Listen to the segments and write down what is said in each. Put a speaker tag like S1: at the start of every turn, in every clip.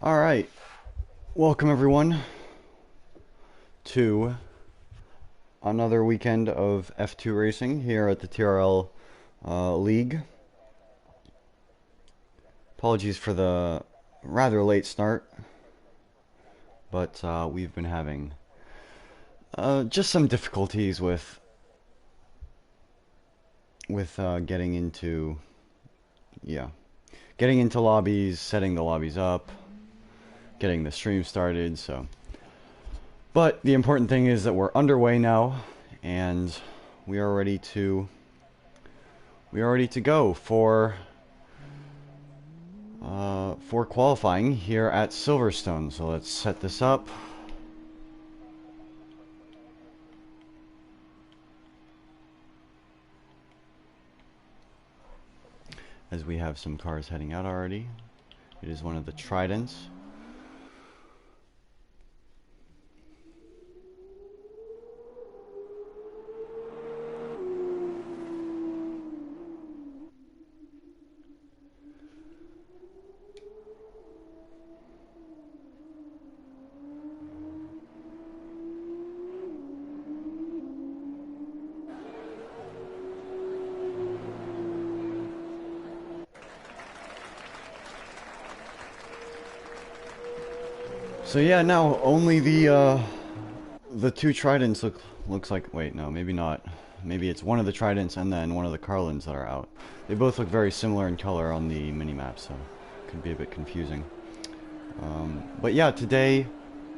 S1: All right, welcome everyone to another weekend of F2 racing here at the TRL League. Apologies for the rather late start, but we've been having just some difficulties with getting into lobbies, setting the lobbies up, getting the stream started. But the important thing is that we're underway now, and we are ready to go for qualifying here at Silverstone. So let's set this up. As we have some cars heading out already. It is one of the Tridents. So yeah, now only the two Tridents looks like. Wait, no, maybe not. Maybe it's one of the Tridents and then one of the Carlins that are out. They both look very similar in color on the mini-map, so it could be a bit confusing. But yeah, today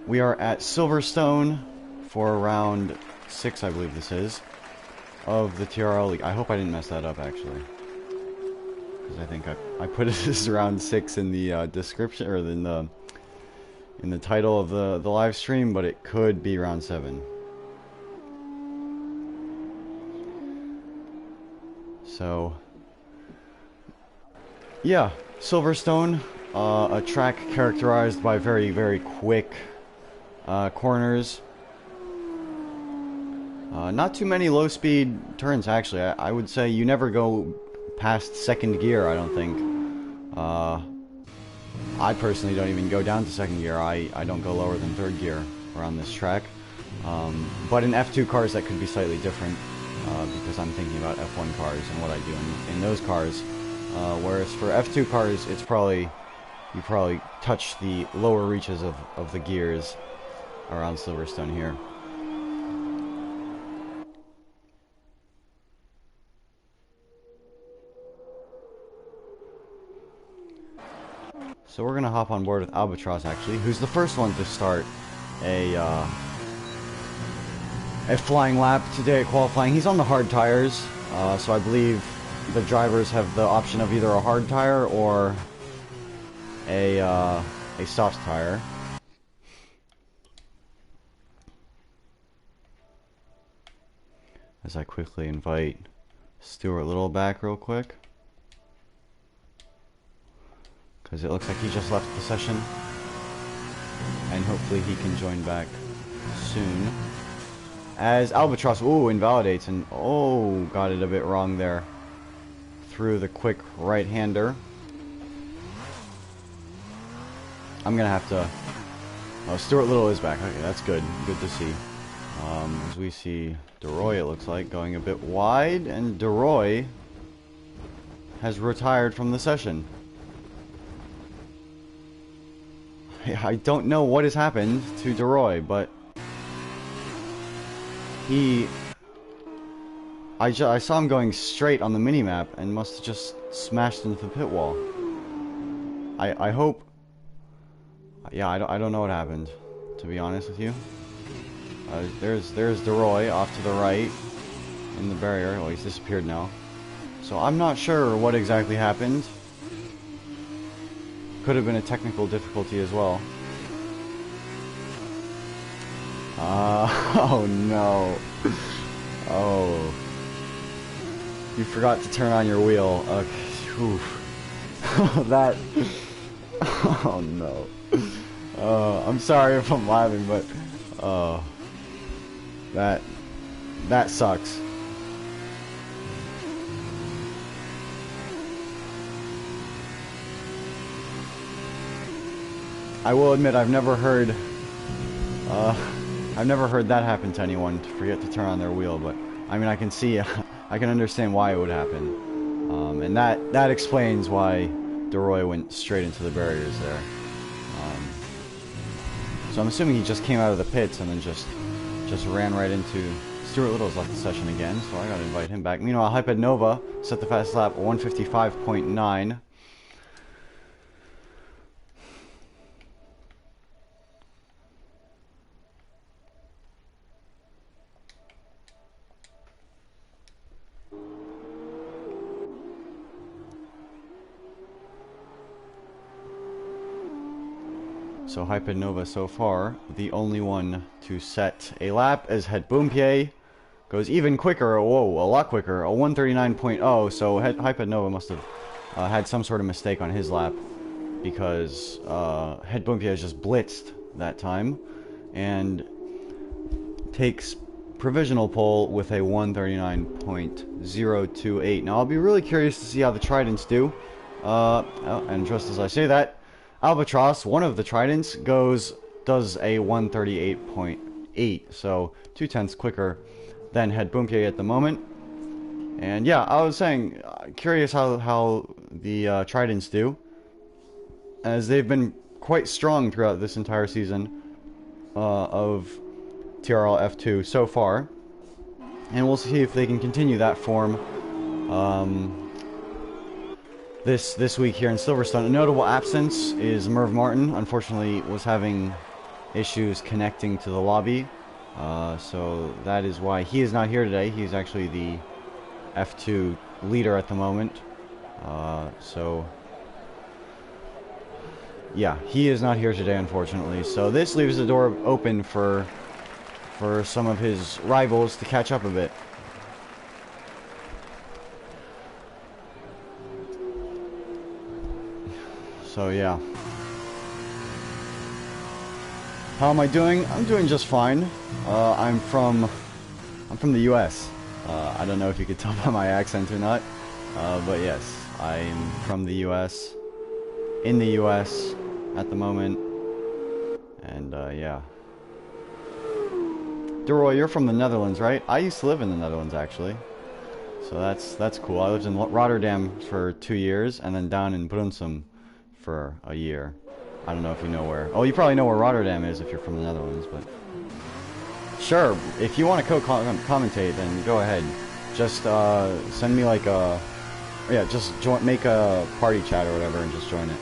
S1: we are at Silverstone for round 6, I believe this is, of the TRL League. I hope I didn't mess that up, actually. Because I think I put it as round 6 in the description, or in the title of the live stream, but it could be round 7. So, yeah, Silverstone, a track characterized by very, very quick corners. Not too many low-speed turns, actually. I would say you never go past second gear, I don't think. I personally don't even go down to second gear. I don't go lower than third gear around this track. But in F2 cars that could be slightly different, because I'm thinking about F1 cars and what I do in those cars. Whereas for F2 cars, you probably touch the lower reaches of the gears around Silverstone here. So we're gonna hop on board with Albatross, actually, who's the first one to start a flying lap today at qualifying. He's on the hard tires, so I believe the drivers have the option of either a hard tire or a soft tire. As I quickly invite Stuart Little back real quick, because it looks like he just left the session, and hopefully he can join back soon. As Albatross, invalidates, and got it a bit wrong there. Through the quick right-hander. I'm gonna have to... Oh, Stuart Little is back. Okay, that's good. Good to see. As we see DeRoy, it looks like, going a bit wide, and DeRoy has retired from the session. I don't know what has happened to DeRoy, but I saw him going straight on the minimap and must have just smashed into the pit wall. I hope... Yeah, I don't know what happened, to be honest with you. There's DeRoy off to the right in the barrier. Oh, he's disappeared now. So I'm not sure what exactly happened. Could have been a technical difficulty as well. Oh no. Oh. You forgot to turn on your wheel. Okay. Oof. That... Oh no. I'm sorry if I'm laughing, but... That sucks. I will admit I've never heard that happen to anyone, to forget to turn on their wheel, but I mean I can see I can understand why it would happen. And that explains why DeRoy went straight into the barriers there. So I'm assuming he just came out of the pits and then just ran right into... Stuart Little's left the session again, so I gotta invite him back. Meanwhile, Hyped Nova set the fast lap 155.9. So Hyped Nova so far, the only one to set a lap, as Het Boompje goes even quicker, whoa, a lot quicker, a 139.0, so Hyped Nova must have had some sort of mistake on his lap, because Het Boompje has just blitzed that time, and takes provisional pole with a 139.028. Now I'll be really curious to see how the Tridents do, and just as I say that, Albatross, one of the Tridents, does a 138.8, so 0.2 quicker than Het Boompje at the moment. And yeah, I was saying, curious how the Tridents do, as they've been quite strong throughout this entire season of TRL F2 so far, and we'll see if they can continue that form this week here in Silverstone. A notable absence is Merv Martin. Unfortunately, was having issues connecting to the lobby, so that is why he is not here today. He's actually the F2 leader at the moment, so yeah, he is not here today, unfortunately. So this leaves the door open for some of his rivals to catch up a bit. So yeah. How am I doing? I'm doing just fine. I'm from the US. I don't know if you could tell by my accent or not, but yes, I'm from the US, in the US at the moment, and yeah. DeRoy, you're from the Netherlands, right? I used to live in the Netherlands, actually. So that's cool. I lived in Rotterdam for 2 years, and then down in Brunsum for a year. I don't know if you know where... Oh, you probably know where Rotterdam is if you're from the Netherlands, but... Sure, if you want to co-commentate, then go ahead. Just send me like a... Yeah, just make a party chat or whatever and just join it.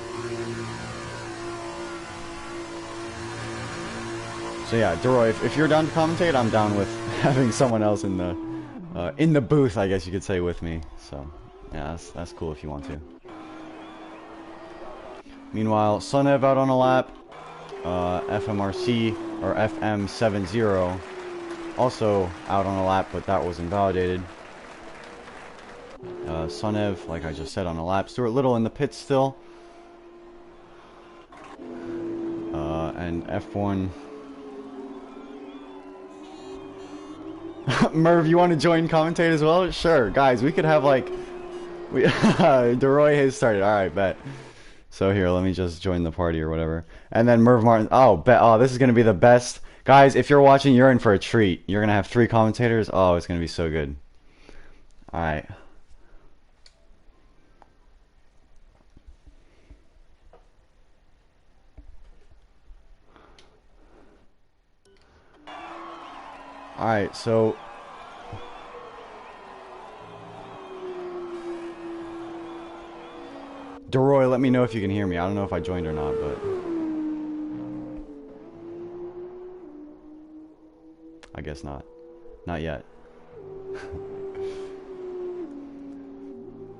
S1: So yeah, DeRoy, if you're down to commentate, I'm down with having someone else in the booth, I guess you could say, with me. So yeah, that's cool if you want to. Meanwhile, Sunev out on a lap, FMRC or FM70 also out on a lap, but that was invalidated. Sunev, like I just said, on a lap. Stuart Little in the pits still, and F1. Merv, you want to join commentate as well? Sure, guys, we could have like... DeRoy has started. Alright, bet. So here, let me just join the party or whatever. And then Merv Martin... Oh, bet. Oh, this is going to be the best. Guys, if you're watching, you're in for a treat. You're going to have 3 commentators. Oh, it's going to be so good. Alright. Alright, so... DeRoy, let me know if you can hear me. I don't know if I joined or not, but... I guess not. Not yet.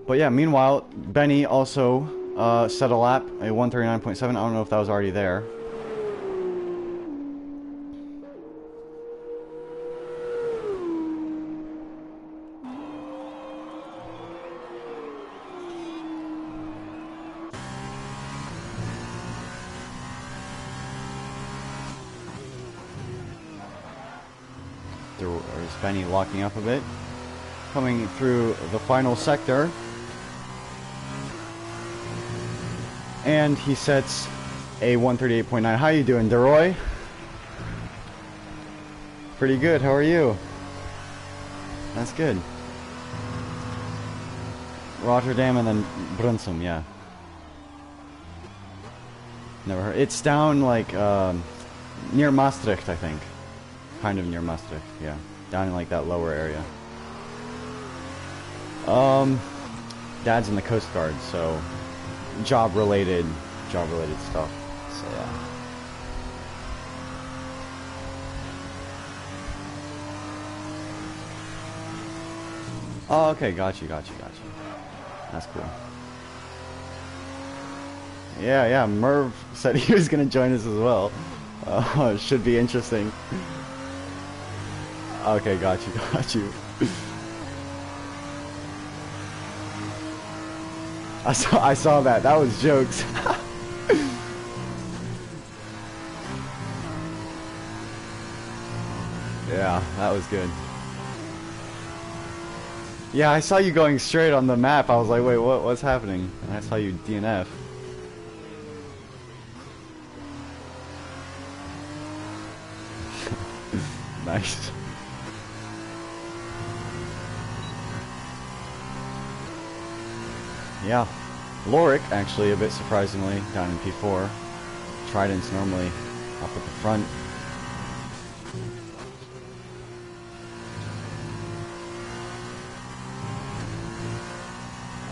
S1: But yeah, meanwhile, Benny also set a lap, a 139.7. I don't know if that was already there. There's Benny locking up a bit. Coming through the final sector. And he sets A138.9. How you doing, Deroy? Pretty good. How are you? That's good. Rotterdam and then Brunsum, yeah. Never heard. It's down like near Maastricht, I think. Kind of near Maastricht, yeah. Down in like that lower area. Dad's in the Coast Guard, so job related stuff. So yeah. Oh, okay, got you. That's cool. Yeah, Merv said he was gonna join us as well. Should be interesting. Okay, got you. I saw that. That was jokes. Yeah, that was good. Yeah, I saw you going straight on the map. I was like, wait, what's happening? And I saw you DNF. Nice. Yeah. Lorik, actually, a bit surprisingly, down in P4. Trident's normally up at the front.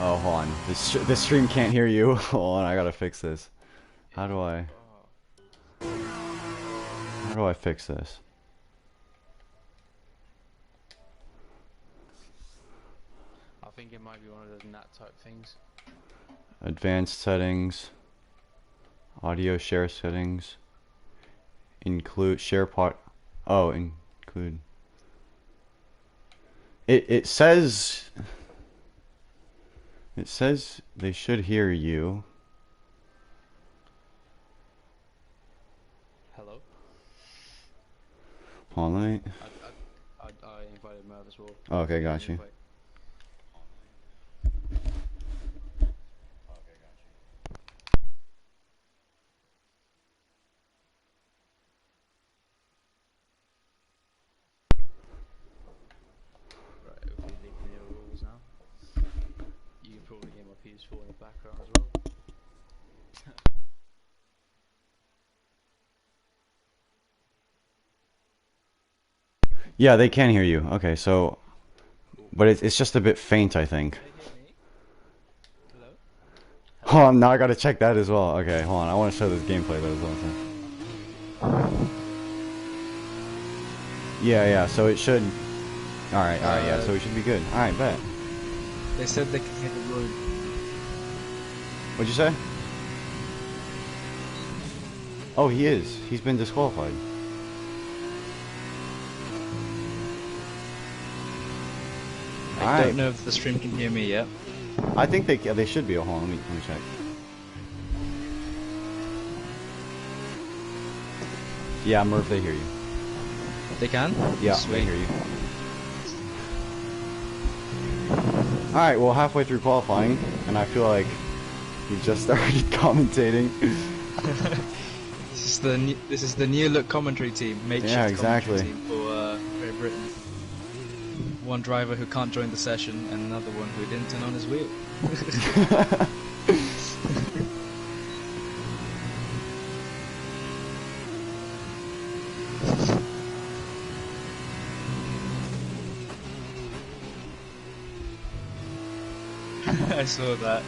S1: Oh, hold on. This stream can't hear you. Hold on, I gotta fix this. How do I fix this?
S2: I think it might be one of those NAT type things.
S1: Advanced settings. Audio share settings. Include share pot. Oh, include. It says they should hear you.
S2: Hello?
S1: Hold on, let me.
S2: I invited Merv as well.
S1: Okay, got you.
S2: Right, hopefully they can hear rules now. You can probably hear my PS4 in the background as well.
S1: Yeah, they can hear you. Okay, so, but it's just a bit faint, I think.
S2: Can they hear me? Hello?
S1: Hold on, now I gotta check that as well. Okay, hold on, I want to show this gameplay though as well. So. Yeah, so it should. Alright, yeah, so we should be good. Alright, bet.
S3: They said they can hear the room.
S1: What'd you say? Oh, he is. He's been disqualified.
S3: I don't know if the stream can hear me yet.
S1: I think they should be. Hold on, let me check. Yeah, Murph, they hear you.
S3: They can?
S1: Yeah,
S3: Sweet.
S1: they hear you. Alright, well, halfway through qualifying, and I feel like you just started commentating.
S3: This is the new look commentary team.
S1: Yeah, exactly.
S3: Team for Great Britain. One driver who can't join the session, and another one who didn't turn on his wheel. I saw that.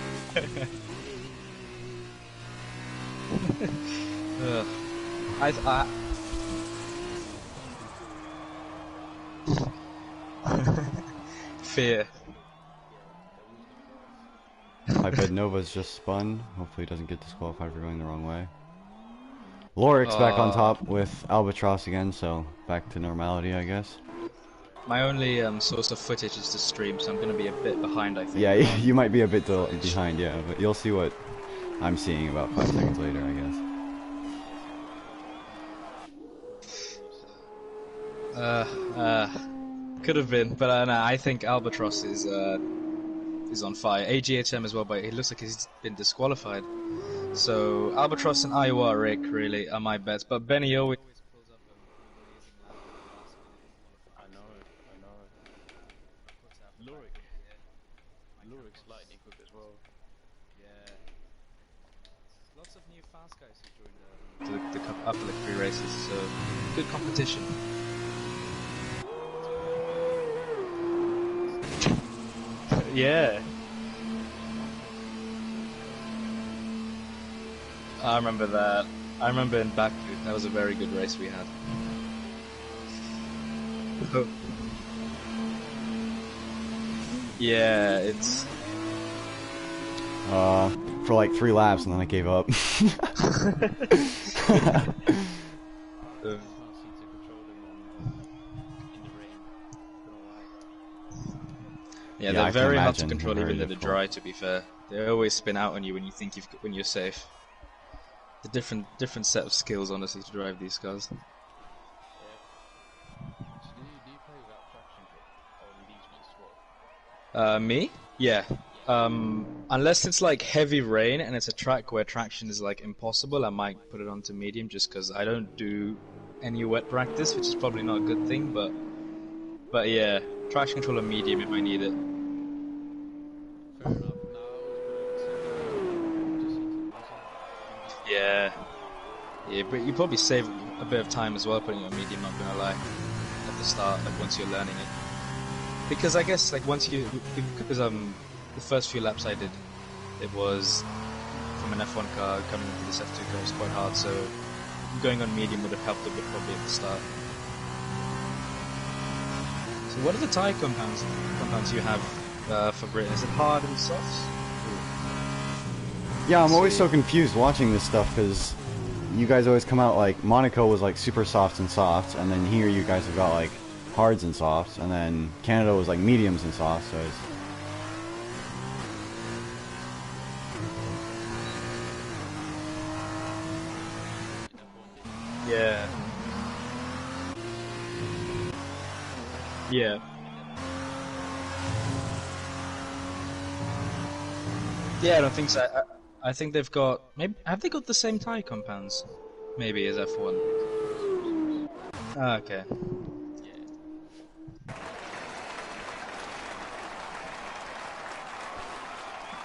S3: Ugh. Fear.
S1: iPad Nova's just spun. Hopefully he doesn't get disqualified for going the wrong way. Lorik's back on top with Albatross again, so back to normality, I guess.
S3: My only source of footage is the stream, so I'm going to be a bit behind, I think.
S1: Yeah, you might be a bit behind, yeah, but you'll see what I'm seeing about 5 seconds later, I guess.
S3: Could have been, but no, I think Albatross is on fire. AGHM as well, but it looks like he's been disqualified. So Albatross and Iowa Rick really are my bets, but Benny always pulls up an amazing lap at the last minute
S2: I know. Lurik. Lurik's lightning quick as well.
S3: Yeah. Lots of new fast guys who joined the Upper 3 races, so good competition. Yeah. I remember that. I remember in Baku, that was a very good race we had. Yeah, it's...
S1: For like 3 laps and then I gave up.
S3: Yeah,
S1: Yeah,
S3: they're
S1: I can
S3: very hard to
S1: imagine.
S3: control
S1: Very
S3: even though they're
S1: difficult.
S3: dry, to be fair. They always spin out on you when you think when you're safe. The different set of skills, honestly, to drive these cars.
S2: So do you play without traction kit on these ones as well?
S3: Me? Yeah. Unless it's like heavy rain and it's a track where traction is like impossible, I might put it onto medium just because I don't do any wet practice, which is probably not a good thing, but yeah, traction control on medium if I need it.
S2: Fair enough. No, I was going to
S3: Yeah. Yeah, but you probably save a bit of time as well putting it on medium, not gonna lie, at the start, like once you're learning it. Because I guess like because the first few laps I did, it was from an F1 car coming into this F2 car was quite hard, so going on medium would have helped a bit probably at the start. So what are the tyre compounds you have for Britain? Is it hard and soft?
S1: Yeah, I'm always so confused watching this stuff because you guys always come out like Monaco was like super softs and softs, and then here you guys have got like hards and softs, and then Canada was like mediums and softs. So it's...
S3: Yeah. Yeah. Yeah, I don't think so. I think they've got... Maybe have they got the same tyre compounds? Maybe as F1. Ah, okay.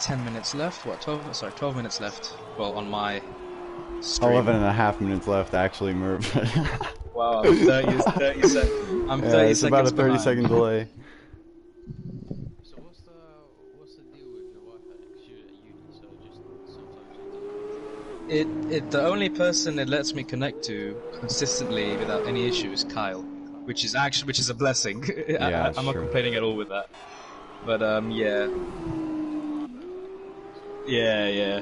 S3: 10 minutes left. What? 12? Sorry, 12 minutes left. Well, on my stream.
S1: 11.5 minutes left, actually, Merv.
S3: Wow, I'm 30 seconds. I'm 30
S1: Yeah, it's
S3: seconds
S1: about a 30
S3: behind.
S1: second delay.
S2: So what's the deal with the Wi-Fi? Because you're at uni, so just sometimes it doesn't.
S3: The only person it lets me connect to consistently without any issue is Kyle, which is a blessing.
S1: Yeah,
S3: I'm not
S1: sure.
S3: complaining at all with that. But yeah. Yeah.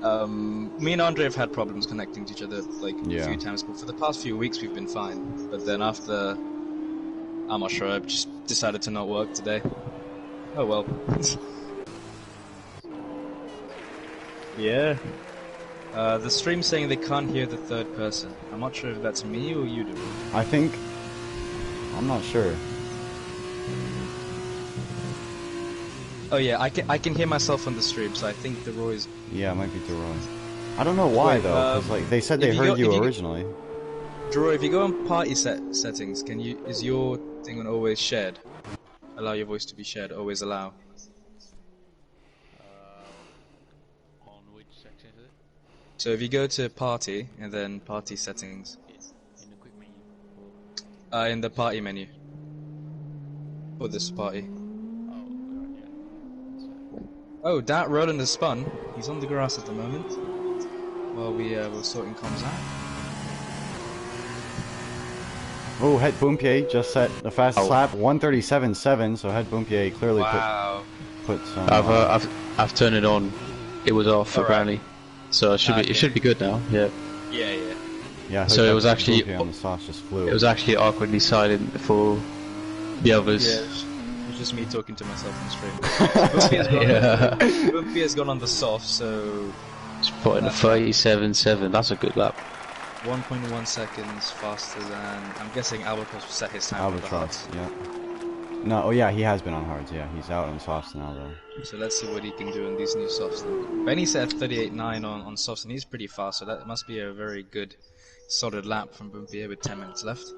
S3: Me and Andre have had problems connecting to each other like a few times, but for the past few weeks we've been fine. But then after, I'm not sure, I just decided to not work today. Oh well. Yeah. The stream's saying they can't hear the third person. I'm not sure if that's me or you, Drew.
S1: I think... I'm not sure.
S3: Oh yeah, I can hear myself on the stream, so I think the Roy's...
S1: Yeah, it might be Deroy. I don't know why,
S3: Wait,
S1: though, because like, they said they heard you originally.
S3: Drew, if you go on party settings, is your thing on always shared? Allow your voice to be shared, always allow.
S2: On which section is it?
S3: So if you go to party, and then party settings.
S2: In the quick menu?
S3: In the party menu. Or this party.
S2: Oh, right, yeah.
S3: Oh, that Roland has spun. He's on the grass at the moment. While we're sorting comms out.
S1: Oh, Het Boompier just set the fastest lap, 1:37.7. So Het Boompier clearly put some.
S4: I've turned it on. It was off for
S3: Alright.
S4: Brownie, so it should be good now. Yeah.
S3: Yeah.
S1: Yeah,
S4: So it was
S1: Het
S4: actually-
S1: Boompier on the softs just flew.
S4: It was actually awkwardly silent for the others.
S3: Yeah. It's just me talking to myself on stream. Boompi has gone on the soft, so
S4: Just put in a 37.7. That's a good lap.
S3: 1.1 seconds faster than... I'm guessing Albatross set his time on the
S1: Albatross,
S3: hard.
S1: yeah. No, oh yeah, he has been on hards. Yeah, he's out on softs now though.
S3: So let's see what he can do in these new softs. Then. Benny said 38.9 on softs, and he's pretty fast. So that must be a very good, solid lap from Bumpier with 10 minutes left,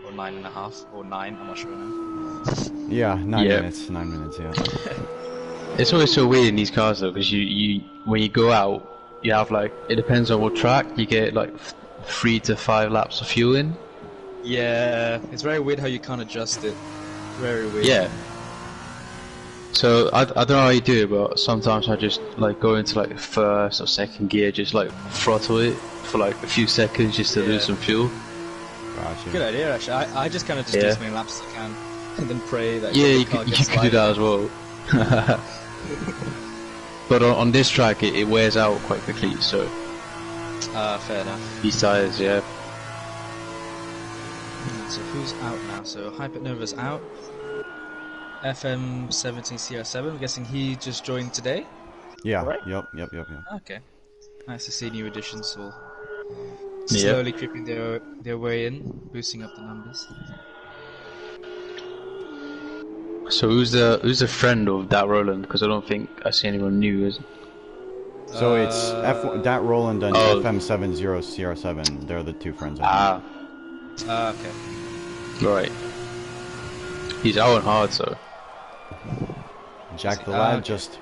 S3: or 9.5, or 9. I'm not sure now.
S1: Yeah, 9
S4: Yeah.
S1: minutes. 9 minutes. Yeah.
S4: It's always so weird in these cars though, because you when you go out, you have like, it depends on what track, you get like 3 to 5 laps of fuel in.
S3: Yeah, it's very weird how you can't adjust it. Very weird.
S4: Yeah. So I don't know how you do it, but sometimes I just like go into like first or second gear, just like throttle it for like a few seconds just to lose some fuel.
S1: Gotcha.
S3: Good idea, actually. I just kind of just do as many laps as I can, and then pray that
S4: Yeah,
S3: the
S4: you
S3: car
S4: could, you
S3: gets
S4: could do that as well. But on this track, it wears out quite quickly, so
S3: Fair enough.
S4: these tires, yeah.
S3: So who's out now? So Hypernova's out. FM17CR7, I'm guessing he just joined today?
S1: Yeah.
S3: Right?
S1: Yep.
S3: Okay. Nice to see new additions all
S4: Yeah.
S3: slowly creeping their way in, boosting up the numbers.
S4: So who's the friend of that Roland? Because I don't think I see anyone new, is it?
S1: So it's Dat Roland and
S4: Oh.
S1: FM70CR7. They're the two friends. I
S4: Ah,
S3: Okay.
S4: right. He's out on hard, so.
S1: think. Jack the
S3: Ah,
S1: Lad
S3: okay.
S1: just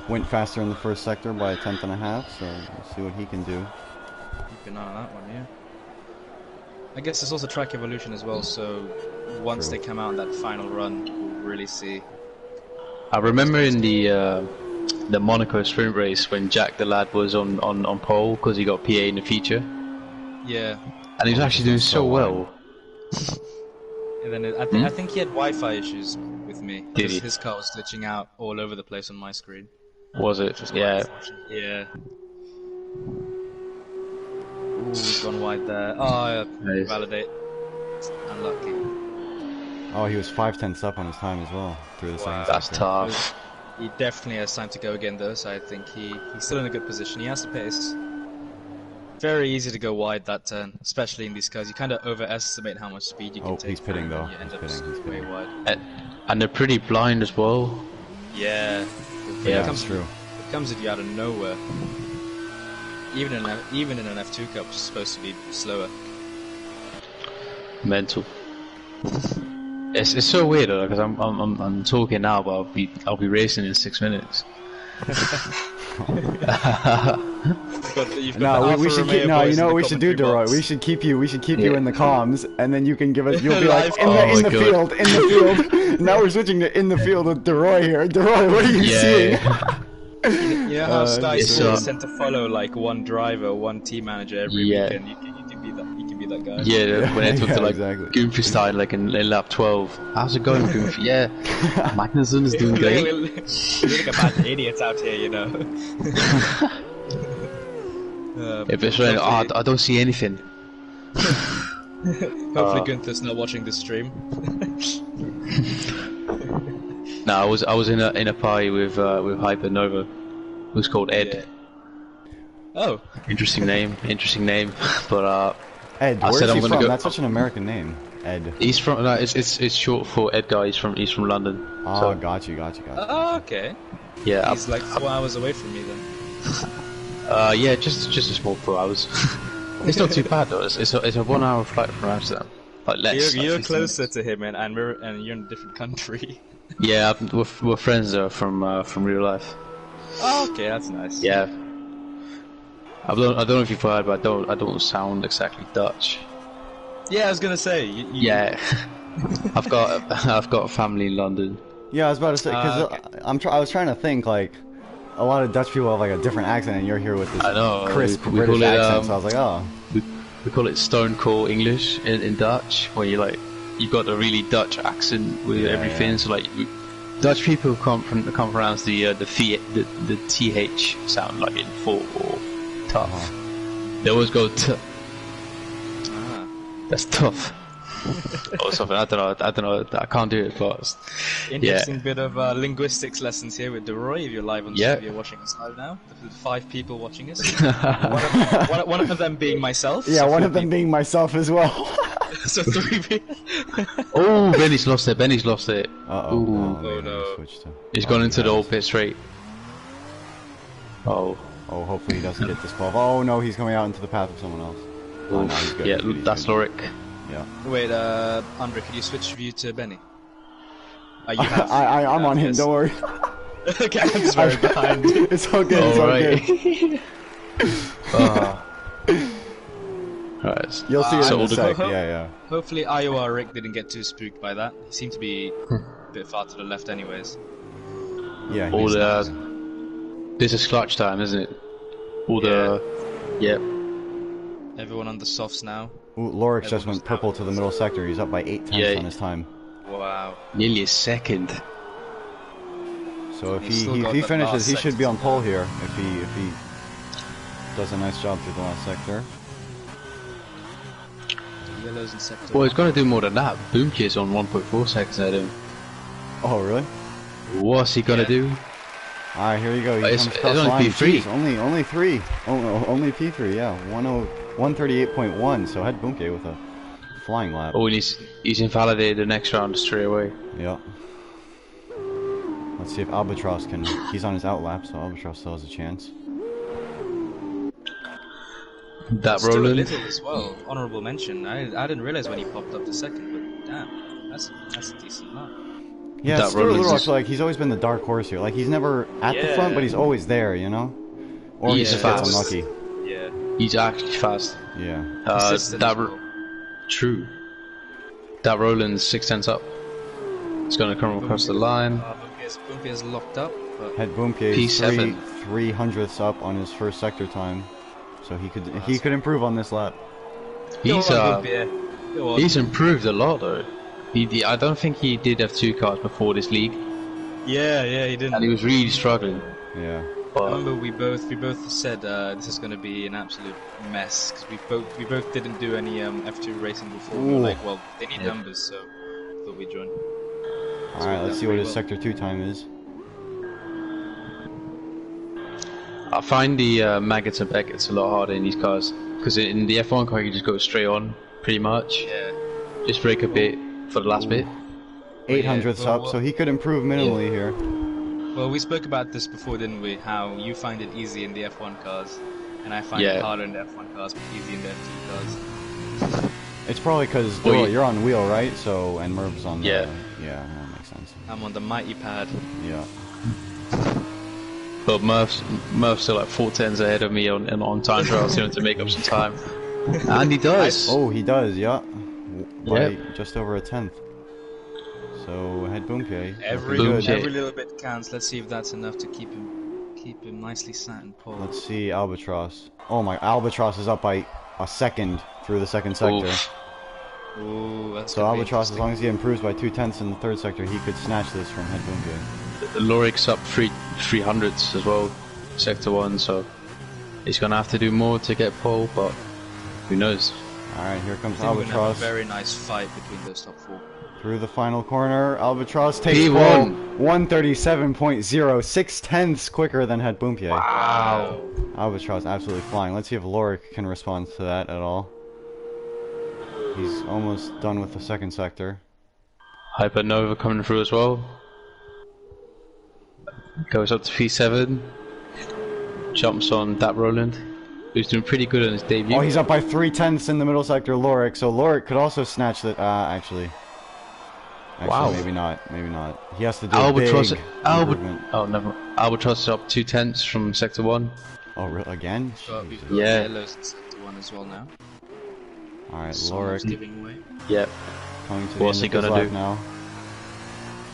S1: went faster in the first sector by 1/10.5. So we'll see what he can do.
S3: Keep an eye on that one, yeah. I guess there's also track evolution as well, so once
S1: True.
S3: they come out in that final run, we'll really see.
S4: I remember in the Monaco sprint race when Jack the Lad was on pole because he got PA in the feature,
S3: Yeah.
S4: and he was actually doing so well.
S3: And then I think he had Wi-Fi issues with me.
S4: Did
S3: because
S4: he?
S3: His car was glitching out all over the place on my screen.
S4: Was it?
S3: Which was quite
S4: Yeah.
S3: unfortunate. Yeah. Ooh, he's gone wide there. Oh, yeah.
S4: Nice.
S3: Validate. Unlucky.
S1: Oh, he was 5/10 up on his time as well through the second
S4: That's
S1: sector.
S4: tough.
S3: He definitely has time to go again though, so I think he's still in a good position. He has the pace. Very easy to go wide that turn, especially in these cars. You kind of overestimate how much speed you can
S1: Oh,
S3: take.
S1: he's pitting,
S3: and
S1: though.
S3: You end
S1: He's
S3: up
S1: pitting, he's
S3: way wide.
S4: And they're pretty blind as well.
S3: Yeah.
S1: Yeah,
S3: it comes,
S1: that's true.
S3: It comes at you out of nowhere. Even in an F2 Cup, which is supposed to be slower.
S4: Mental. It's so weird because I'm talking now, but I'll be racing in 6 minutes.
S1: No, we should keep. No, you know what we should do, Deroy? We should keep you in the comms, and then you can give us. You'll be like
S3: Live
S1: in the field, in the field. Now we're switching to in the field with Deroy here. Deroy, what are you seeing?
S3: You know how Sky
S4: it's,
S3: Sports tend to follow like one driver, one team manager every
S4: Yeah.
S3: weekend. You can be that guy.
S4: Yeah, when I talk
S1: Yeah,
S4: to like
S1: exactly.
S4: Goofy style, like in lap 12. How's it going, Goofy? Yeah, Magnussen is doing
S3: we
S4: great.
S3: look a bunch of idiots out here, you know.
S4: If it's raining, I don't see anything.
S3: Hopefully Gunther's not watching this stream.
S4: No, I was in a party with Hypernova, who's called Ed.
S3: Yeah. Oh,
S4: Interesting name, but
S1: Ed,
S4: I
S1: where's
S4: said I'm
S1: he
S4: gonna
S1: from?
S4: go-
S1: That's such an American name. Ed.
S4: he's from. No, it's short for Edgar. He's from London.
S1: Oh,
S4: So,
S1: got you.
S3: oh, okay.
S4: yeah,
S3: He's like 4 hours away from me then.
S4: yeah, just a small 4 hours. It's not too bad though. It's a 1 hour flight from Amsterdam. Like less.
S3: You're
S4: like 15
S3: closer
S4: minutes.
S3: to him, and you're in a different country.
S4: Yeah, we're friends though from real life.
S3: Oh, okay, that's nice.
S4: Yeah. I don't know if you've heard, but I don't sound exactly Dutch.
S3: Yeah, I was gonna say. You,
S4: Yeah. I've got a family in London.
S1: Yeah, I was about to say because
S3: Okay.
S1: I was trying to think like a lot of Dutch people have like a different accent, and you're here with this
S4: I know,
S1: crisp
S4: we
S1: British
S4: call it,
S1: accent. So I was like, oh,
S4: We call it stone cold English in Dutch, where you've got a really Dutch accent with
S1: Yeah,
S4: everything.
S1: yeah.
S4: So like Dutch people can't pronounce the th sound like in full or tough. They always go t.
S3: Ah.
S4: That's tough. Or something. I don't know. I can't do it, but
S3: Interesting bit of linguistics lessons here with Deroy. If you're live on
S4: Yeah.
S3: if you're watching us live now, with 5 people watching us. one of them being myself.
S1: yeah,
S3: so
S1: one
S3: 4
S1: of them
S3: people.
S1: being myself as well.
S3: So 3
S4: Oh, Benny's lost it. Benny's lost it.
S1: Uh-oh.
S4: Ooh.
S1: Oh,
S3: Oh,
S1: man,
S3: no.
S1: he switched to...
S4: He's
S1: Oh,
S4: gone
S1: he
S4: into the
S1: has.
S4: old pit straight. Oh.
S1: Oh, hopefully he doesn't get disqualified. Oh, no, he's coming out into the path of someone else. Oh, no, he's good.
S4: Yeah,
S1: he's good, he's
S4: that's
S1: good.
S4: Lorik.
S1: Yeah.
S3: Wait, Andre, could you switch view to Benny? You have.
S1: I'm on him,
S3: yes.
S1: don't worry.
S3: Gavin's very behind.
S1: It's all good, it's all good.
S4: Alright.
S1: You'll see it
S4: So
S1: in a
S4: all the-
S1: sec. Yeah.
S3: Hopefully Iowa Rick didn't get too spooked by that. He seemed to be a bit far to the left anyways.
S1: Yeah,
S4: All
S1: he's
S4: the... This is clutch time, isn't it? All the... Yep.
S3: Everyone on the softs now.
S1: Ooh, Lorik just
S3: Everyone's
S1: went purple to the middle sector. He's up by 8 tenths
S4: Yeah.
S1: on his time.
S3: Wow.
S4: Nearly a second.
S1: So if
S3: He's
S1: he,
S3: still
S1: if
S3: got
S1: he
S3: the
S1: finishes,
S3: last
S1: he should be
S3: sector
S1: on
S3: to
S1: pole
S3: go.
S1: here. If he does a nice job through the last sector.
S3: Yellows in sector.
S4: Well, he's gonna do more than that. Boomkir's on 1.4 seconds ahead of him.
S1: Oh really?
S4: What's he gonna
S3: Yeah.
S4: do?
S1: All right, here you go. He
S4: It's-
S1: comes
S4: it's
S1: across
S4: only
S1: line.
S4: P3.
S1: Jeez, only 3. Oh, only P3. Yeah, 138.1. So head Bunke with a flying lap.
S4: Oh, and he's invalidated the next round straight away.
S1: Yeah. Let's see if Albatross can. He's on his out lap, so Albatross still has a chance.
S4: That
S3: Still a
S4: Roland.
S3: little as well. Honorable mention. I didn't realize when he popped up the second, but damn, that's a decent mark.
S1: Yeah,
S4: That
S1: Stuart
S4: Rollins
S1: Little, I
S4: is-
S1: feel like he's always been the dark horse here. Like he's never at the
S3: Yeah.
S1: front, but he's always there, you know. Or he
S4: He's
S1: just gets
S4: fast.
S1: unlucky.
S3: Yeah.
S4: He's actually fast.
S1: Yeah.
S3: Consistent
S4: That
S3: as well.
S4: True. That Roland's 6 tenths up. It's gonna come across the line.
S3: Bunke is locked up, but
S1: Head Boomke is
S4: P7.
S1: 3/300ths up on his first sector time, so he could improve on this lap.
S4: He's
S3: Go on, Bunke. Go on.
S4: he's improved a lot though. I don't think he did have 2 cars before this league,
S3: Yeah, he didn't.
S4: and he was really struggling.
S1: Yeah.
S3: I
S4: But
S3: remember we both said this is going to be an absolute mess because we both didn't do any F2 racing before. We were
S1: Ooh.
S3: like, well, they need
S4: Yeah.
S3: numbers, so thought we'd join.
S1: All right, let's see what his sector 2 time is.
S4: I find the Maggots and Beckett's a lot harder in these cars because in the F1 car you just go straight on pretty much.
S3: Yeah.
S4: Just break a bit for the last bit.
S1: 800ths
S3: well,
S1: up, so he could improve minimally here.
S3: Well, we spoke about this before, didn't we? How you find it easy in the F1 cars, and I find
S4: Yeah.
S3: it harder in the F1 cars, but easy in the F2 cars.
S1: It's probably because
S4: Well,
S1: you're on wheel, right? So and Merv's on.
S4: Yeah.
S1: Yeah, that makes sense.
S3: I'm on the mighty pad.
S1: Yeah.
S4: But Murph's still like 4 tenths ahead of me on time trials, to make up some time. And he does.
S1: Oh, he does. Yeah. By
S4: Yep.
S1: just over a tenth. So head Boomke.
S3: Every
S4: Boomke.
S3: every little bit counts. Let's see if that's enough to keep him nicely sat in pole.
S1: Let's see Albatross. Oh my, Albatross is up by a second through the second sector.
S4: Oof.
S3: Ooh, that's
S1: So
S3: gonna be
S1: Albatross, as long
S3: interesting.
S1: as he improves by 2/10 in the third sector, he could snatch this from head Boomke.
S4: Lorik's up 300ths as well, sector 1, so he's gonna have to do more to get pole, but who knows?
S1: All right, here comes
S3: I think we're gonna have a
S1: Albatross
S3: very nice fight between those top 4.
S1: through the final corner. Albatross takes
S4: P1.
S1: pole, 137.0, 6/10 quicker than head Boomke.
S3: Wow.
S1: Albatross absolutely flying. Let's see if Lorik can respond to that at all. He's almost done with the second sector.
S4: Hypernova coming through as well. Goes up to P7. Jumps on that Roland, who's doing pretty good on his debut.
S1: Oh, he's up by 3/10 in the middle sector, Lorik. So Lorik could also snatch that. Actually,
S4: Wow.
S1: maybe not. Maybe not. He has to do
S4: Albatross.
S1: a big improvement.
S4: Oh, never. Albatross is up 2 tenths from sector 1.
S1: Oh, again?
S3: But we've
S1: Jesus.
S3: got
S4: Yeah.
S3: yellows in sector 1 as well now.
S1: All right,
S3: Someone's
S1: Lorik
S3: giving away.
S4: Yep.
S1: coming to the
S4: What's
S1: end
S4: he
S1: of his
S4: gonna
S1: lap
S4: do?
S1: now.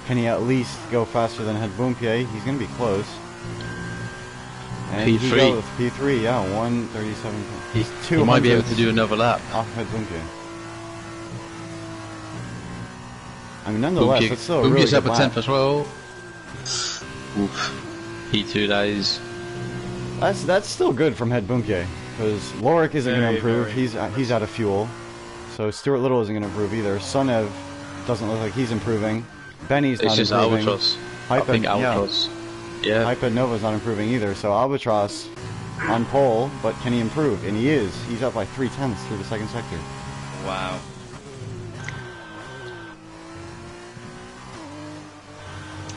S1: Can he at least go faster than head Boomke? He's gonna be close. And he
S4: P3.
S1: goes P3, yeah, 137. He's
S4: He might be able to
S1: 200
S4: do another lap.
S1: off head Boomke. I mean, nonetheless,
S4: Boomke-
S1: that's still a really
S4: Boomke's
S1: good
S4: up a tenth
S1: lap.
S4: as well. Oof. P2, that is.
S1: That's still good from head Boomke, because Lorik isn't going to
S3: Very,
S1: improve.
S3: very
S1: He's out of fuel, so Stuart Little isn't going to improve either. Sunev doesn't look like he's improving. Benny's
S4: It's
S1: not
S4: just
S1: improving.
S4: Albatross. I
S1: Hype
S4: think
S1: and- yeah.
S4: Albatross. Yeah.
S1: Hyped Nova's not improving either, so Albatross on pole, but can he improve? And he is. He's up by 3/10 through the second sector.
S3: Wow.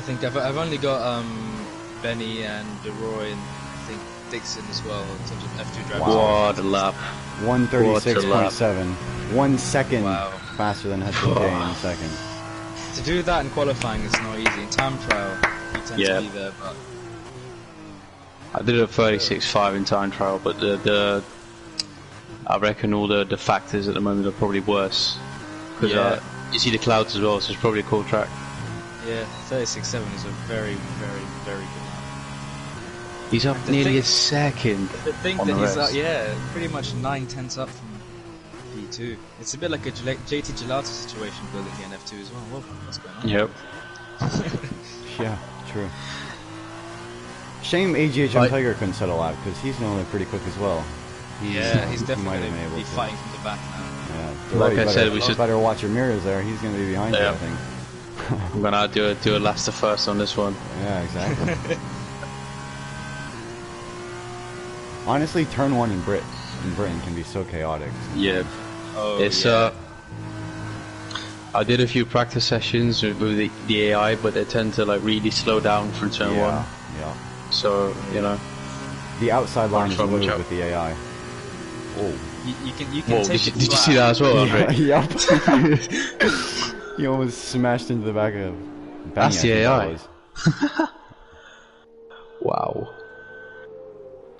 S3: think I've only got Benny and DeRoy and I think Dixon as well in terms of F2 drivers.
S4: What a lap.
S1: 136.7. 1 second
S3: Wow.
S1: faster than Head in second.
S3: To do that in qualifying is not easy. In time trial, you tend
S4: Yeah.
S3: to be there, but
S4: I did a 36.5 in time trial, but I reckon all the factors at the moment are probably worse. Because
S3: Yeah.
S4: you see the clouds as well, so it's probably a cool track.
S3: yeah, 36.7 is a very, very, very good lap.
S4: He's up
S3: The
S4: nearly
S3: thing-
S4: a second.
S3: To think
S4: on
S3: that
S4: the
S3: he's
S4: rest.
S3: pretty much 9/10 up from P2. It's a bit like a JT Gelato situation building here in F2 as well. Whoa, what's going on?
S4: Yep.
S1: Yeah, true. Shame AGHM
S4: Right.
S1: Tiger couldn't set a lap because he's normally pretty quick as well.
S3: Yeah, he's
S1: he
S3: definitely
S1: might have
S3: going
S1: been
S3: to
S1: able
S3: be
S1: to.
S3: fighting from the back now.
S1: Yeah,
S4: Like
S1: you
S4: I
S1: better,
S4: said, we should-
S1: better watch your mirrors there. He's going to be behind you,
S4: Yeah.
S1: I think.
S4: I'm gonna do a last to first on this one.
S1: Yeah, exactly. Honestly, turn one in Britain can be so chaotic.
S4: Yeah.
S3: Oh,
S4: It's
S3: yeah.
S4: I did a few practice sessions with the AI, but they tend to like really slow down from turn
S1: Yeah,
S4: one.
S1: yeah.
S4: So you know.
S1: The outside line is
S4: Watch
S1: moved
S4: out.
S1: with the AI. Oh.
S3: You can
S4: Whoa!
S3: take
S4: Did
S3: it
S4: you see that as well, Andre?
S1: Yup. He almost smashed into the back of Benny,
S4: That's
S1: I
S4: the
S1: think that
S4: AI.
S1: was.
S4: Wow.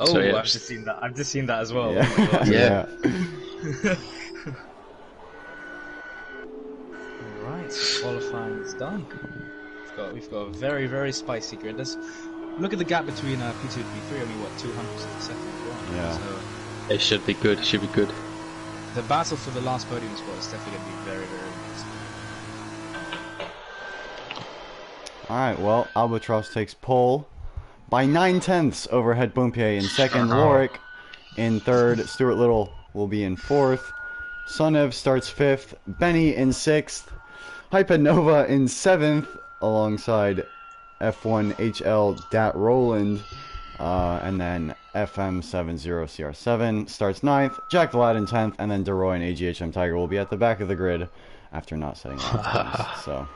S3: Oh,
S4: So, yeah.
S3: I've just seen that. I've just seen that as well.
S1: Yeah.
S3: Oh my God.
S4: Yeah.
S3: Alright, so qualifying is done. We've got a very, very spicy grid. Look at the gap between P2 and P3. I mean, what, 200 of a second as well.
S1: Yeah.
S3: So
S4: It should be good. It should be good.
S3: the battle for the last podium spot is definitely going to be very, very nice.
S1: Alright, well, Albatross takes pole by 9/10 over Het Boompje in second. Lorik in third. Stuart Little will be in fourth. Sonev starts fifth. Benny in sixth. Hyped Nova in seventh alongside F1 HL Dat Roland. And then FM70CR7 starts ninth. Jack Vlad in 10th. And then DeRoy and AGHM Tiger will be at the back of the grid after not setting laps. So,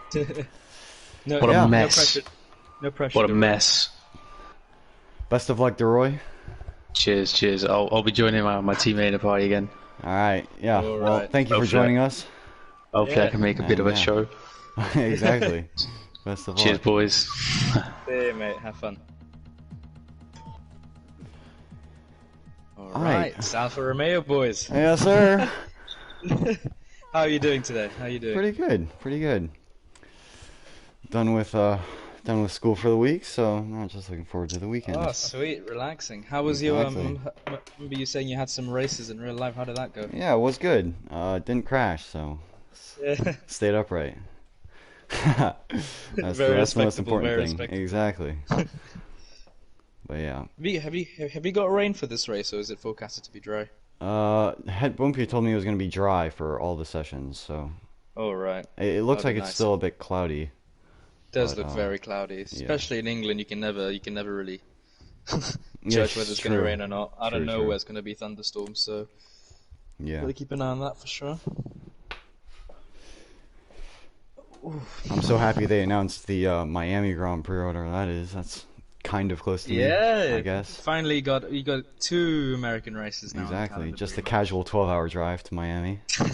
S3: No,
S4: What a
S1: Yeah.
S4: mess.
S3: No pressure. No pressure.
S4: What a
S3: to-
S4: mess.
S1: best of luck, DeRoy.
S4: Cheers, cheers. I'll be joining my teammate in the party again.
S1: Alright, yeah.
S3: All
S1: Well,
S3: right.
S1: thank you for
S4: Hopefully.
S1: joining us.
S4: Hopefully I
S3: Yeah.
S4: can make a bit of a
S1: Yeah.
S4: show.
S1: Exactly. Best of
S4: Cheers,
S1: luck.
S4: boys.
S3: See you, mate. Have fun.
S1: Alright.
S3: Alright, it's Alfa Romeo boys.
S1: Yes, sir.
S3: How are you doing today? How are you doing?
S1: Pretty good. Pretty good. Done with school for the week, so I'm just looking forward to the weekend.
S3: Oh, sweet, relaxing. How was your?
S1: Exactly.
S3: Remember you saying you had some races in real life? How did that go?
S1: Yeah, it was good. Didn't crash, so
S3: Yeah.
S1: stayed upright. that's
S3: Very
S1: that's the most
S3: respectable,
S1: important
S3: very
S1: thing.
S3: respectable.
S1: Exactly. But yeah.
S3: Have you got rain for this race, or is it forecasted to be dry?
S1: Het Boompje told me it was gonna be dry for all the sessions, so
S3: Oh right,
S1: it looks
S3: That'd
S1: like
S3: be
S1: it's
S3: nice.
S1: still a bit cloudy.
S3: does
S1: But,
S3: look very cloudy, especially in England. You can never really judge
S1: Yes,
S3: whether it's going to
S1: true.
S3: rain or not. I don't
S1: True,
S3: know
S1: true.
S3: where it's going to be thunderstorms, so
S1: Yeah.
S3: gotta keep an eye on that for sure.
S1: I'm so happy they announced the Miami Grand Prix order. That's kind of close to me, I guess.
S3: Finally you got 2 American races now. on the
S1: Exactly.
S3: calendar,
S1: Just a
S3: pretty
S1: casual 12-hour drive to Miami.
S3: much.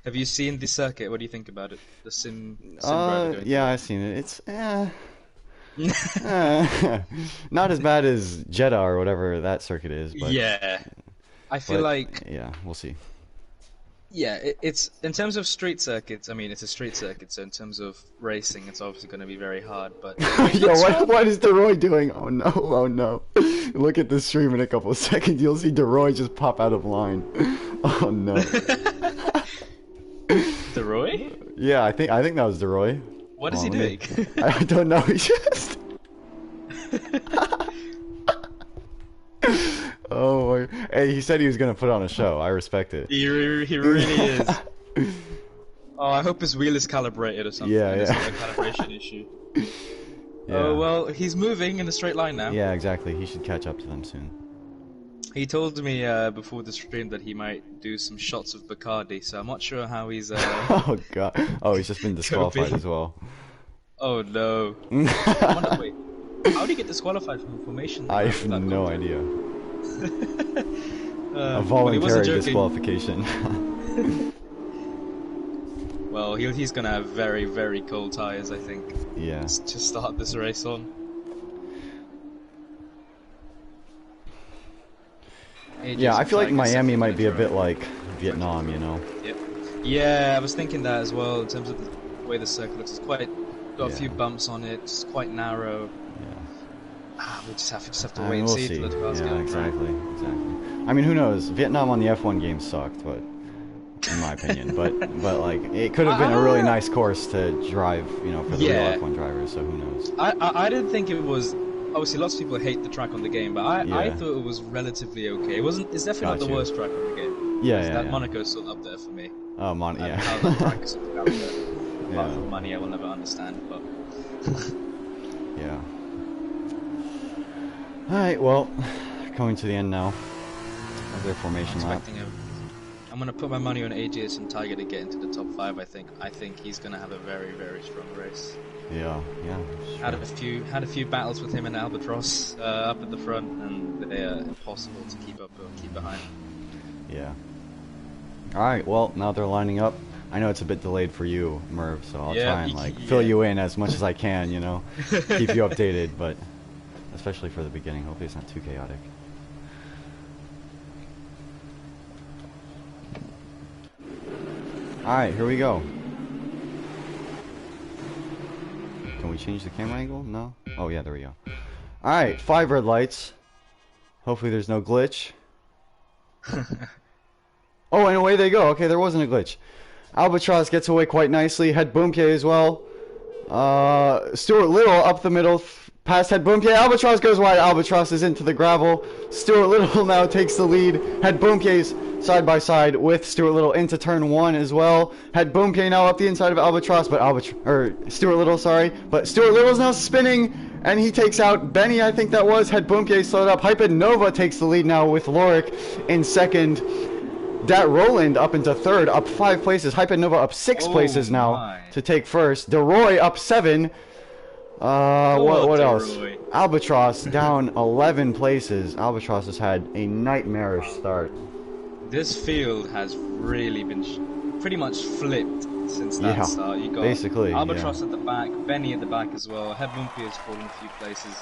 S3: Have you seen the circuit? What do you think about it? The sim driver going
S1: Yeah, I've seen it. It's not as bad as Jeddah or whatever that circuit is, but
S3: yeah. I feel
S1: but,
S3: like
S1: yeah, we'll see.
S3: yeah, it's in terms of street circuits. I mean, it's a street circuit, so in terms of racing, it's obviously going to be very hard. But
S1: Yo, what is DeRoy doing? Oh no, oh no. Look at the stream in a couple of seconds. You'll see DeRoy just pop out of line. Oh no.
S3: DeRoy?
S1: Yeah, I think that was DeRoy.
S3: What is he
S1: Hold on, let
S3: doing?
S1: me- I don't know. He just. Oh, my- hey, he said he was gonna put on a show. I respect it.
S3: He really is. Oh, I hope his wheel is calibrated or something.
S1: Yeah,
S3: and It's
S1: yeah.
S3: not a calibration issue.
S1: Yeah.
S3: Oh well, he's moving in a straight line now.
S1: Yeah, exactly. He should catch up to them soon.
S3: He told me before the stream that he might do some shots of Bacardi, so I'm not sure how he's.
S1: Oh god. Oh, he's just been disqualified
S3: be.
S1: as well.
S3: Oh no. I wonder, wait, how do you get disqualified from formation?
S1: I have
S3: That
S1: no
S3: contact?
S1: idea. A
S3: Well, he wasn't
S1: voluntary
S3: joking.
S1: disqualification.
S3: Well, he's gonna have very, very cold tires, I think,
S1: Yeah.
S3: to start this race on.
S1: Yeah, I feel like
S3: Tiger
S1: Miami
S3: second
S1: might be a
S3: in row.
S1: bit like Vietnam, you know?
S3: Yep. Yeah, I was thinking that as well. In terms of the way the circuit looks, it's quite got a
S1: Yeah.
S3: few bumps on it. It's quite narrow.
S1: Yeah.
S3: We just have to
S1: I
S3: wait
S1: mean,
S3: and
S1: we'll
S3: see
S1: see.
S3: till the cars get
S1: Yeah,
S3: on track.
S1: exactly. I mean, who knows? Vietnam on the F1 game sucked, but in my opinion, but like it could have been a really nice course to drive, you know, for the
S3: Yeah.
S1: real F1 drivers. So who knows?
S3: I didn't think it was. Obviously, lots of people hate the track on the game, but I
S1: Yeah.
S3: thought it was relatively okay. It wasn't. It's definitely not
S1: Got
S3: the
S1: you.
S3: worst track on the game.
S1: Yeah,
S3: That
S1: yeah, yeah.
S3: Monaco's still up there for me.
S1: Oh,
S3: And
S1: yeah.
S3: how that track is up there. Apart
S1: Yeah.
S3: from money, I will never understand. But
S1: Yeah. All right. Well, coming to the end now of their formation lap.
S3: expecting him. I'm gonna put my money on AJS and Tiger to get into the top 5. I think he's gonna have a very, very strong race.
S1: Yeah. Yeah.
S3: Had a few battles with him and Albatross up at the front, and they are impossible to keep up or keep behind.
S1: Yeah. All right. Well, now they're lining up. I know it's a bit delayed for you, Merv, so I'll
S3: Yeah,
S1: try and
S3: y-
S1: like
S3: yeah.
S1: fill you in as much as I can. You know, keep you updated, but especially for the beginning. Hopefully, it's not too chaotic. All right, here we go. Can we change the camera angle? No? Oh, yeah, there we go. All right, 5 red lights. Hopefully there's no glitch. Oh, and away they go. Okay, there wasn't a glitch. Albatross gets away quite nicely. Head Boomke as well. Stuart Little up the middle. Past Head Boomke. Albatross goes wide. Albatross is into the gravel. Stuart Little now takes the lead. Head Boomke's side by side with Stuart Little into turn 1 as well. Head Boomke now up the inside of Albatross, but Stuart Little, sorry. But Stuart Little's now spinning, and he takes out Benny, I think that was. Head Boomke slowed up. Hypen Nova takes the lead now with Lorik in second. Dat Roland up into third, up 5 places. Hypen Nova up 6
S3: Oh
S1: places now
S3: my.
S1: to take first. DeRoy up 7. What else?
S3: DeRoy.
S1: Albatross down 11 places. Albatross has had a nightmarish start.
S3: This field has really been pretty much flipped since that
S1: Yeah,
S3: start. You got
S1: basically,
S3: Albatross at the back, Benny at the back as well. Head Bumpy has fallen a few places.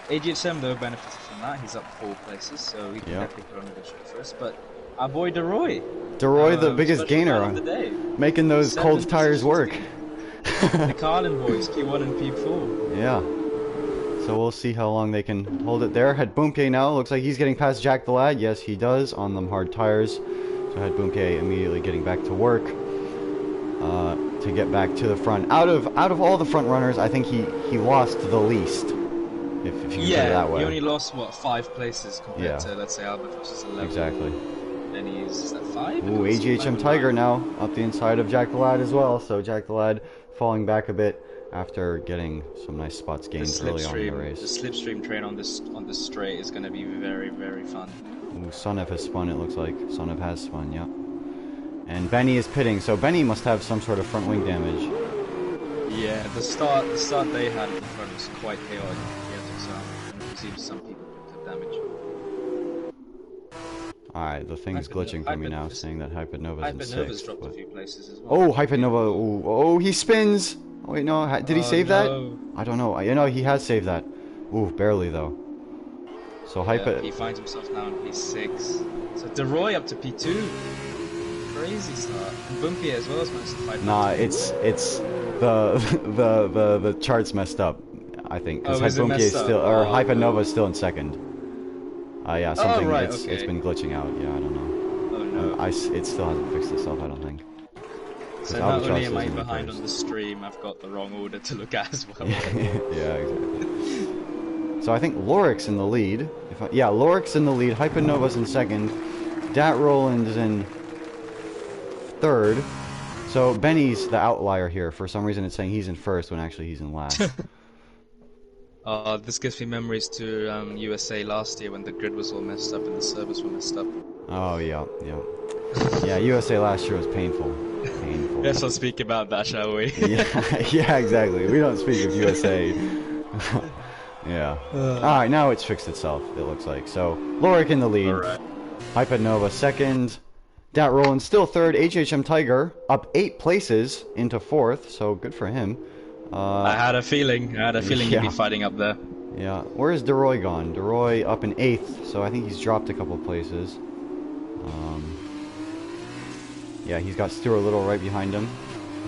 S3: AGSM though benefited from that. He's up 4 places, so he can
S1: Yeah.
S3: definitely put on a good show for us. But our boy DeRoy,
S1: DeRoy, the biggest
S3: special
S1: gainer,
S3: man of the day.
S1: making those
S3: 7
S1: cold tires
S3: positions
S1: work.
S3: The Carlin boys, P1 and P4.
S1: Yeah. So we'll see how long they can hold it there. Head Boomke now. Looks like he's getting past Jack the Lad. Yes, he does on them hard tires. So Head Boomke immediately getting back to work to get back to the front. Out of all the front runners, I think he lost the least. If you can put it that way.
S3: he only lost what 5 places compared
S1: Yeah.
S3: to, let's say, Albatross's 11.
S1: Exactly.
S3: And he's at 5.
S1: Ooh, AGHM Tiger now up the inside of Jack the Lad as well. So Jack the Lad falling back a bit after getting some nice spots
S3: The
S1: gained early on in the
S3: slipstream,
S1: race.
S3: the slipstream train on this straight is going to be very, very fun.
S1: Ooh, Sonev has spun, it looks like. Sonev has spun, yep. And Benny is pitting, so Benny must have some sort of front wing damage.
S3: Yeah, the start they had at the front was quite chaotic. So I presume some people took damage.
S1: Alright, the thing's glitching for me now,
S3: Hyper-
S1: saying that Hypernova's in
S3: Hypernova's
S1: 6th.
S3: dropped
S1: But...
S3: a few places as well.
S1: Oh, Hypernova, ooh, oh, he spins! Oh, wait, no, did he
S3: Oh,
S1: save
S3: no.
S1: that? I don't know, you know, he has saved that. Ooh, barely though. So
S3: Yeah, he finds himself now in P6. So DeRoy up to P2. Crazy start. And Bumpy as well as managed to fight.
S1: Nah,
S3: back to
S1: it's
S3: P4.
S1: the chart's messed up, I think, because
S3: Oh, is it
S1: Hypernova is
S3: messed up?
S1: still, or
S3: Oh,
S1: Hypernova is still in second. Yeah, something,
S3: right,
S1: it's
S3: okay.
S1: been glitching out, yeah, I don't know.
S3: Oh no.
S1: It still hasn't fixed itself, I don't think.
S3: So
S1: 'Cause
S3: not
S1: Albatross
S3: only am I
S1: isn't the
S3: behind
S1: first.
S3: on the stream, I've got the wrong order to look at as well.
S1: Yeah, exactly. So I think Lorik's in the lead. Yeah, Lorik's in the lead. Hypernova's in second. Dat Roland's in third. So Benny's the outlier here. For some reason, it's saying he's in first when actually he's in last.
S3: This gives me memories to USA last year when the grid was all messed up and the servers were messed up.
S1: Oh yeah, yeah. Yeah, USA last year was painful. Painful.
S3: Let's not speak about that, shall we?
S1: Yeah, yeah, exactly. We don't speak of USA. Yeah. Alright, now it's fixed itself, it looks like. So, Lorik in the lead.
S3: Alright.
S1: Hyped Nova second. Dat Roland still third. HHM Tiger up 8 places into 4th, so good for him.
S3: I had a feeling he'd be fighting up there.
S1: Yeah. Where is DeRoy gone? DeRoy up in 8th, so I think he's dropped a couple places. Yeah, he's got Stuart Little right behind him.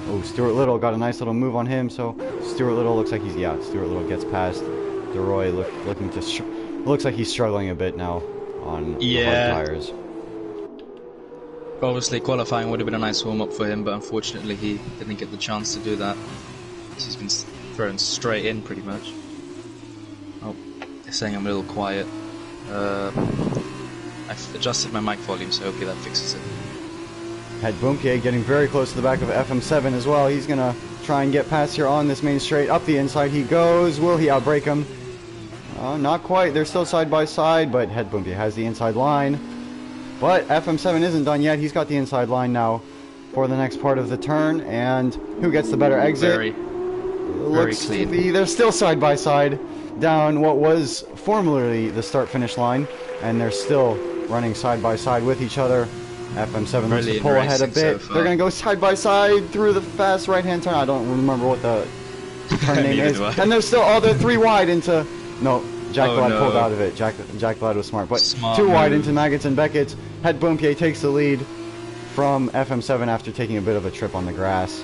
S1: Oh, Stuart Little got a nice little move on him, so Stuart Little looks like he's... Yeah, Stuart Little gets past. DeRoy looking to... looks like he's struggling a bit now on hard tires.
S3: Obviously, qualifying would have been a nice warm-up for him, but unfortunately he didn't get the chance to do that. He's been thrown straight in, pretty much. Oh, they're saying I'm a little quiet. I've adjusted my mic volume, so hopefully that fixes it.
S1: Had Boomke getting very close to the back of FM7 as well. He's going to try and get past here on this main straight. Up the inside he goes. Will he outbrake him? Not quite. They're still side by side, but Head Boomke has the inside line. But FM7 isn't done yet. He's got the inside line now for the next part of the turn. And who gets the better exit?
S3: Very clean.
S1: They're still side by side down what was formerly the start-finish line. And they're still running side by side with each other. FM7 looks to pull ahead a bit.
S3: So
S1: they're going to go side by side through the fast right-hand turn. I don't remember what the turn name is. And they're still, they're 3 wide into... No, Jack Glad pulled out of it. Jack Glad was smart. But 2 wide into Maggots and Beckett. Head Boomke takes the lead from FM7 after taking a bit of a trip on the grass.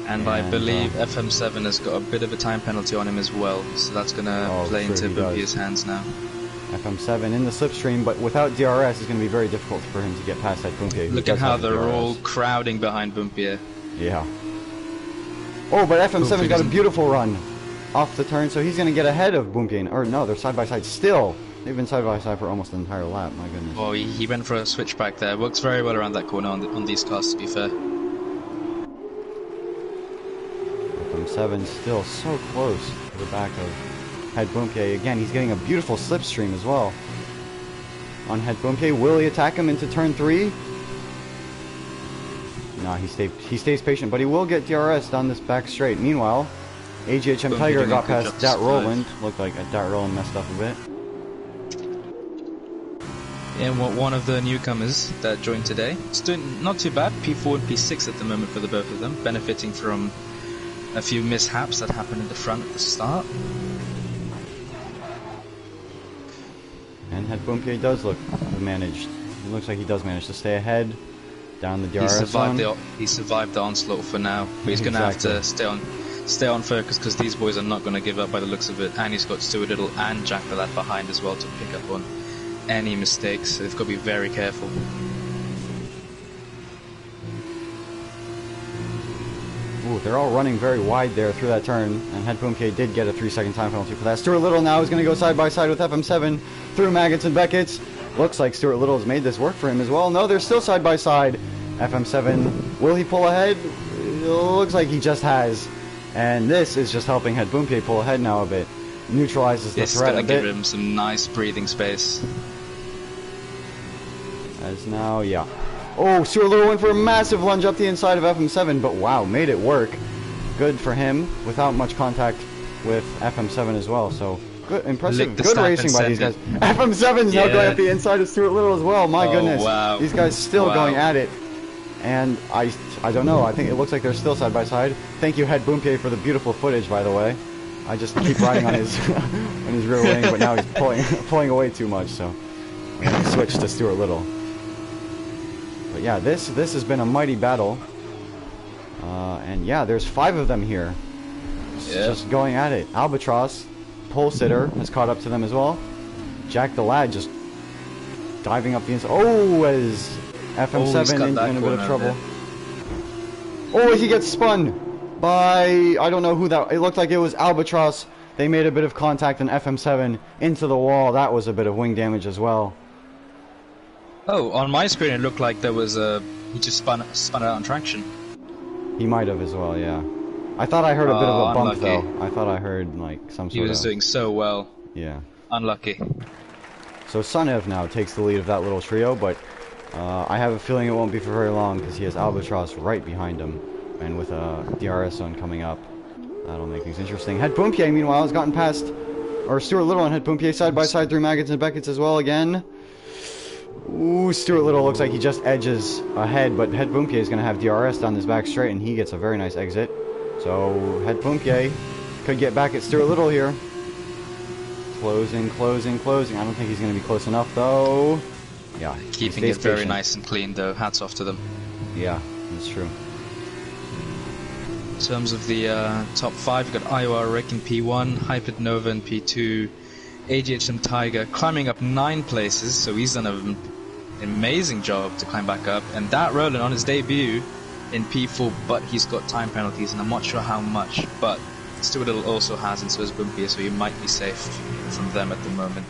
S3: And I believe FM7 has got a bit of a time penalty on him as well. So that's going to play into Boomke's hands now. FM7 in the slipstream, but without DRS, it's going to be very difficult for him to get past that Boomke. Look at how they're all crowding behind Boomke.
S1: Yeah. Oh, but FM7's got a beautiful run off the turn, so he's going to get ahead of Boomke. Or no, they're side by side still. They've been side by side for almost the entire lap, my goodness.
S3: Oh, he went for a switchback there. Works very well around that corner on these cars, to be fair.
S1: FM7 still so close to the back of Head Boomke. Again, he's getting a beautiful slipstream as well. On Head Boomke, will he attack him into turn 3? No, he stays patient, but he will get DRS down this back straight. Meanwhile, AGHM Tiger got past Dat Roland. Looked like Dat Roland messed up a bit.
S3: And one of the newcomers that joined today. It's doing not too bad. P4 and P6 at the moment for the both of them, benefiting from a few mishaps that happened in the front at the start. And
S1: Head Boomke does look managed. It looks like he does manage to stay ahead down the DRS zone.
S3: He survived the onslaught for now, but he's going to have to stay on focus because these boys are not going to give up by the looks of it. And he's got Stuart Little and Jack Glad behind as well to pick up on any mistakes. So they've got to be very careful.
S1: Ooh, they're all running very wide there through that turn, and Head Boomke did get a 3-second time penalty for that. Stuart Little now is going to go side by side with FM7 through Maggots and Beckett's. Looks like Stuart Little has made this work for him as well. No, they're still side by side. FM7, will he pull ahead? It looks like he just has. And this is just helping Head Boomke pull ahead now a bit. Neutralizes the threat a bit.
S3: Give him some nice breathing space.
S1: As now, yeah. Oh, Stuart Little went for a massive lunge up the inside of FM7, but wow, made it work. Good for him, without much contact with FM7 as well, so good, impressive, good racing by these guys. FM7's now going up the inside of Stuart Little as well, my goodness.
S3: Wow.
S1: These guys still going at it. And I don't know, I think it looks like they're still side by side. Thank you, Head Boomke, for the beautiful footage, by the way. I just keep riding on his on his rear wing, but now he's pulling away too much, so I'm going to switch to Stuart Little. But yeah, this has been a mighty battle. And yeah, there's 5 of them here. Just going at it. Albatross, pole sitter, has caught up to them as well. Jack the Lad just diving up the inside. Oh, as FM7 in a bit of trouble. Oh, he gets spun by, I don't know who that, it looked like it was Albatross. They made a bit of contact and FM7 into the wall. That was a bit of wing damage as well.
S3: Oh, on my screen it looked like there was he just spun it out on traction.
S1: He might have as well, yeah. I thought I heard a bit of a bump
S3: unlucky.
S1: though. I thought I heard like some sort of...
S3: He was doing so well.
S1: Yeah.
S3: Unlucky.
S1: So Sunev now takes the lead of that little trio, but I have a feeling it won't be for very long because he has Albatross right behind him. And with a DRS zone coming up, that'll make things interesting. Het Boompier, meanwhile, has gotten past, or Stuart Little and Het Boompier side by side through Maggots and Beckett's as well again. Ooh, Stuart Little looks like he just edges ahead, but Het Boompier is going to have DRS down this back straight, and he gets a very nice exit. So, Het Boompier could get back at Stuart Little here. Closing, closing, closing. I don't think he's going to be close enough, though. Yeah,
S3: Keeping it very nice and clean, though. Hats off to them.
S1: Yeah, that's true.
S3: In terms of the top 5, we've got Iowa Rick in P1, Hyped Nova in P2, AGHM Tiger climbing up 9 places, so he's done an amazing job to climb back up. And that Roland on his debut in P4, but he's got time penalties, and I'm not sure how much, but Stuart Little also has, and so has Boompier, so he might be safe from them at the moment.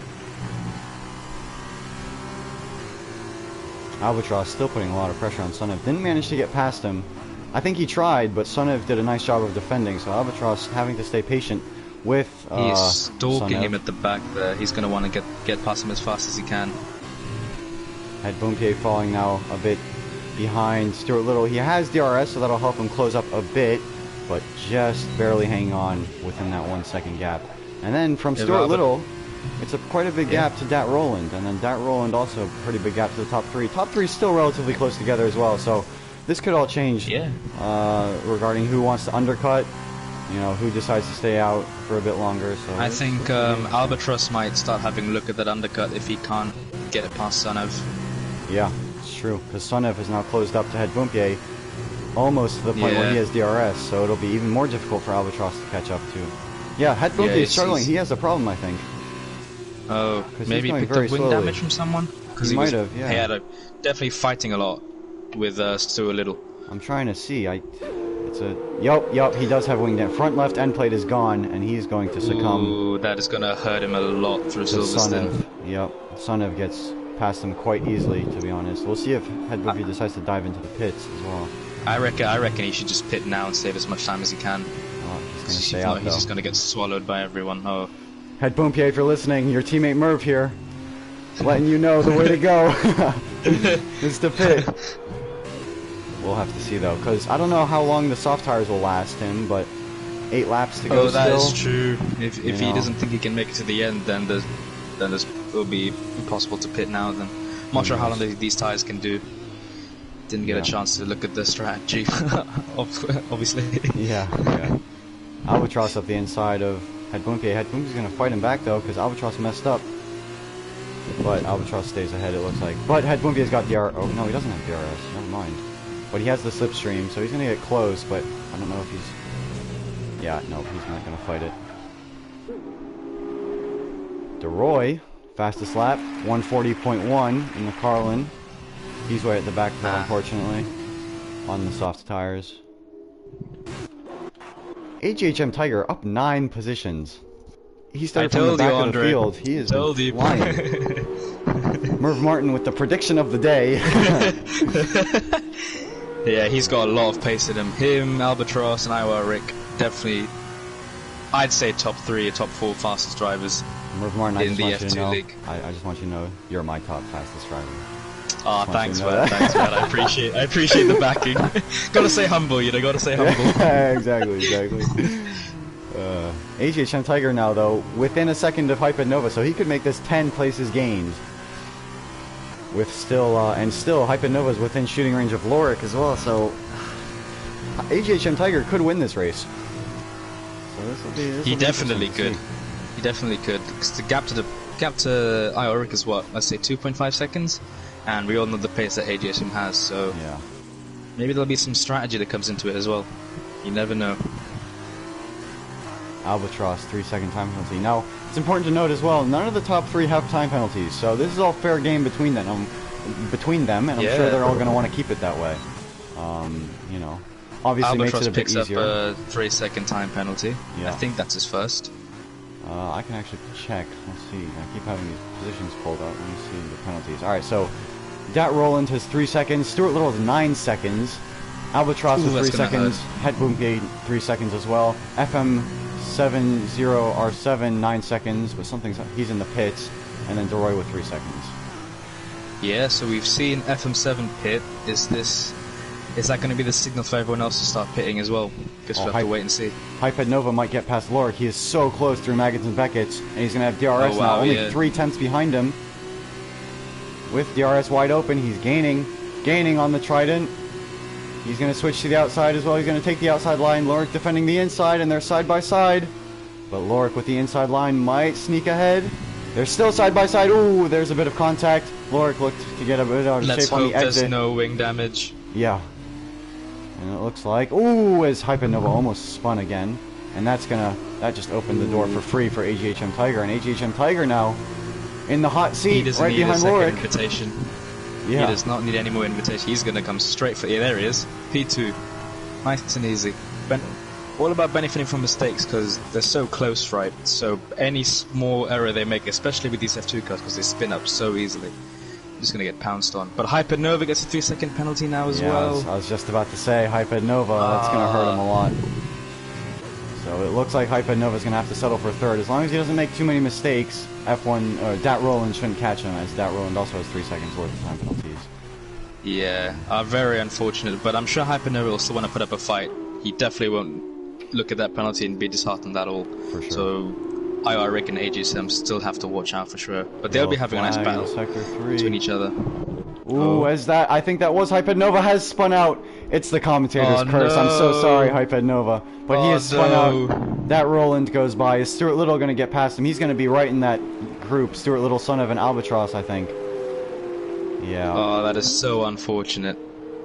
S1: Albatross still putting a lot of pressure on Sunev. Didn't manage to get past him. I think he tried, but Sunev did a nice job of defending, so Albatross having to stay patient with
S3: He's stalking
S1: Sunev.
S3: him at the back there. He's going to want to get past him as fast as he can.
S1: Het Boompier falling now a bit behind Stuart Little. He has DRS, so that'll help him close up a bit, but just barely hanging on within that 1 second gap. And then from Stuart Little, it's quite a big gap to Dat Roland, and then Dat Roland also a pretty big gap to the top 3. Top 3 still relatively close together as well, so this could all change regarding who wants to undercut, you know, who decides to stay out for a bit longer. So
S3: I think Albatross might start having a look at that undercut if he can't get it past Sunev.
S1: Yeah, it's true, because Sunev is now closed up to Het Boompier almost to the point where he has DRS, so it'll be even more difficult for Albatross to catch up to. Yeah, Het Boompier is struggling. He has a problem, I think.
S3: Oh, maybe he picked up wing damage from someone? Because
S1: he might have, yeah.
S3: He had definitely fighting a lot with Stuart Little.
S1: I'm trying to see. Yup, he does have wing damage. Front left end plate is gone, and he's going to succumb.
S3: Ooh, that is going to hurt him a lot through Silverstone.
S1: Yep, Sunev gets past him quite easily, to be honest. We'll see if Het Boompier decides to dive into the pits as well.
S3: I reckon he should just pit now and save as much time as he can.
S1: Oh, he's going to stay out,
S3: he's just going to get swallowed by everyone. Oh.
S1: Het Boompier, if you're listening, your teammate Merv here, letting you know the way to go is to pit. We'll have to see though, because I don't know how long the soft tires will last him, but 8 laps to go.
S3: Oh, that
S1: still.
S3: is true. If he doesn't think he can make it to the end, then it'll be impossible to pit now. Then I'm not sure how long these tires can do. Didn't get a chance to look at the strategy, obviously.
S1: Yeah. Albatross up the inside of Het Boompier. Het Boompier's going to fight him back though, because Albatross messed up. But Albatross stays ahead, it looks like. But Het Boompier's got DRS. Oh, no, he doesn't have DRS. Never mind. But he has the slipstream, so he's going to get close, but I don't know if he's... Yeah, nope, he's not going to fight it. DeRoy, fastest lap, 140.1 in the Carlin. He's way at the back though, unfortunately, on the soft tires. AGHM Tiger up 9 positions. He started from the back of the field. He is flying. Merv Martin with the prediction of the day.
S3: Yeah, he's got a lot of pace in him. Him, Albatross, and Iowa Rick, definitely, I'd say top 3 or top 4 fastest drivers
S1: Merv Martin,
S3: in the F2 league.
S1: I just want you to know you're my top fastest driver.
S3: Oh, thanks, man. Thanks, man. I appreciate the backing. Gotta stay humble, you know. Gotta stay humble.
S1: Exactly. AGHM Tiger now, though, within a second of Hyped Nova, so he could make this 10 places gained. With still Hyped Nova's within shooting range of Lorik as well, so AGHM Tiger could win this race. So this will be.
S3: He definitely could. He definitely could. Because the gap to Ioric is what? Let's say 2.5 seconds, and we all know the pace that AGHM has. So
S1: yeah,
S3: maybe there'll be some strategy that comes into it as well. You never know.
S1: Albatross, 3-second time penalty. Now, it's important to note as well, none of the top 3 have time penalties, so this is all fair game between them, and I'm sure they're all going to want to keep it that way. You know, obviously
S3: Albatross
S1: makes it a bit
S3: picks
S1: easier.
S3: up a 3-second time penalty.
S1: Yeah.
S3: I think that's his first.
S1: I can actually check. Let's see. I keep having these positions pulled up. Let me see the penalties. Alright, so Dat Roland has 3 seconds. Stuart Little has 9 seconds. Albatross has 3 seconds. Het Boompier 3 seconds as well. FM70R7 9 seconds, but he's in the pits, and then DeRoy with 3 seconds.
S3: Yeah, so we've seen FM7 pit. Is that going to be the signal for everyone else to start pitting as well? Guess we'll have to wait and see.
S1: Hyped Nova might get past Lorik. He is so close through Maggotts and Beckett's, and he's going to have DRS now, only 3/10 behind him. With DRS wide open, he's gaining on the Trident. He's going to switch to the outside as well. He's going to take the outside line. Lorik defending the inside, and they're side by side. But Lorik with the inside line might sneak ahead. They're still side by side. Ooh, there's a bit of contact. Lorik looked to get a bit out of shape on the exit.
S3: Let's hope there's no wing damage.
S1: Yeah. And it looks like, ooh, as Hyped Nova almost spun again. And that just opened the door for free for AGHM Tiger. And AGHM Tiger now in the hot seat right behind Lorik.
S3: Invitation.
S1: Yeah.
S3: He does not need any more invitation. He's going to come straight for... Yeah, there he is. P2. Nice and easy. All about benefiting from mistakes because they're so close, right? So any small error they make, especially with these F2 cars, because they spin up so easily, just going to get pounced on. But Hyped Nova gets a 3-second penalty now as well.
S1: I was just about to say, Hyped Nova, that's going to hurt him a lot. So it looks like Hyped Nova's going to have to settle for third. As long as he doesn't make too many mistakes, Dat Roland shouldn't catch him, as Dat Roland also has 3 seconds worth of time penalties.
S3: Yeah, very unfortunate, but I'm sure Hyped Nova will still want to put up a fight. He definitely won't look at that penalty and be disheartened at all.
S1: For sure.
S3: So IRIC and AGSM still have to watch out for sure. But they'll be having a nice battle between each other.
S1: Ooh, I think that was Hyped Nova has spun out. It's the commentator's curse. I'm so sorry, Hyped Nova. But he has spun out. That Roland goes by. Is Stuart Little going to get past him? He's going to be right in that group. Stuart Little, son of an Albatross, I think. Yeah.
S3: Oh, that is so unfortunate.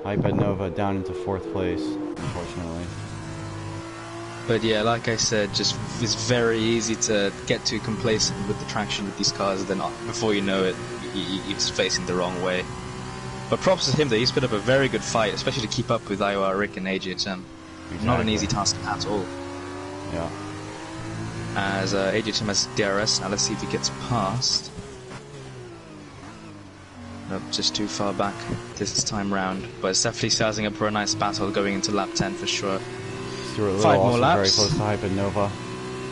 S1: Hyped Nova down into 4th place, unfortunately.
S3: But yeah, like I said, it's very easy to get too complacent with the traction with these cars, and then before you know it, you're just facing the wrong way. But props to him that he's put up a very good fight, especially to keep up with IORIC and AGHM. Exactly. Not an easy task at all.
S1: Yeah.
S3: As AGHM has DRS, now let's see if he gets past. Nope, just too far back this time round. But it's definitely sizing up for a nice battle going into lap 10 for sure.
S1: Stuart Little 5 more laps. Very close to Hyped Nova.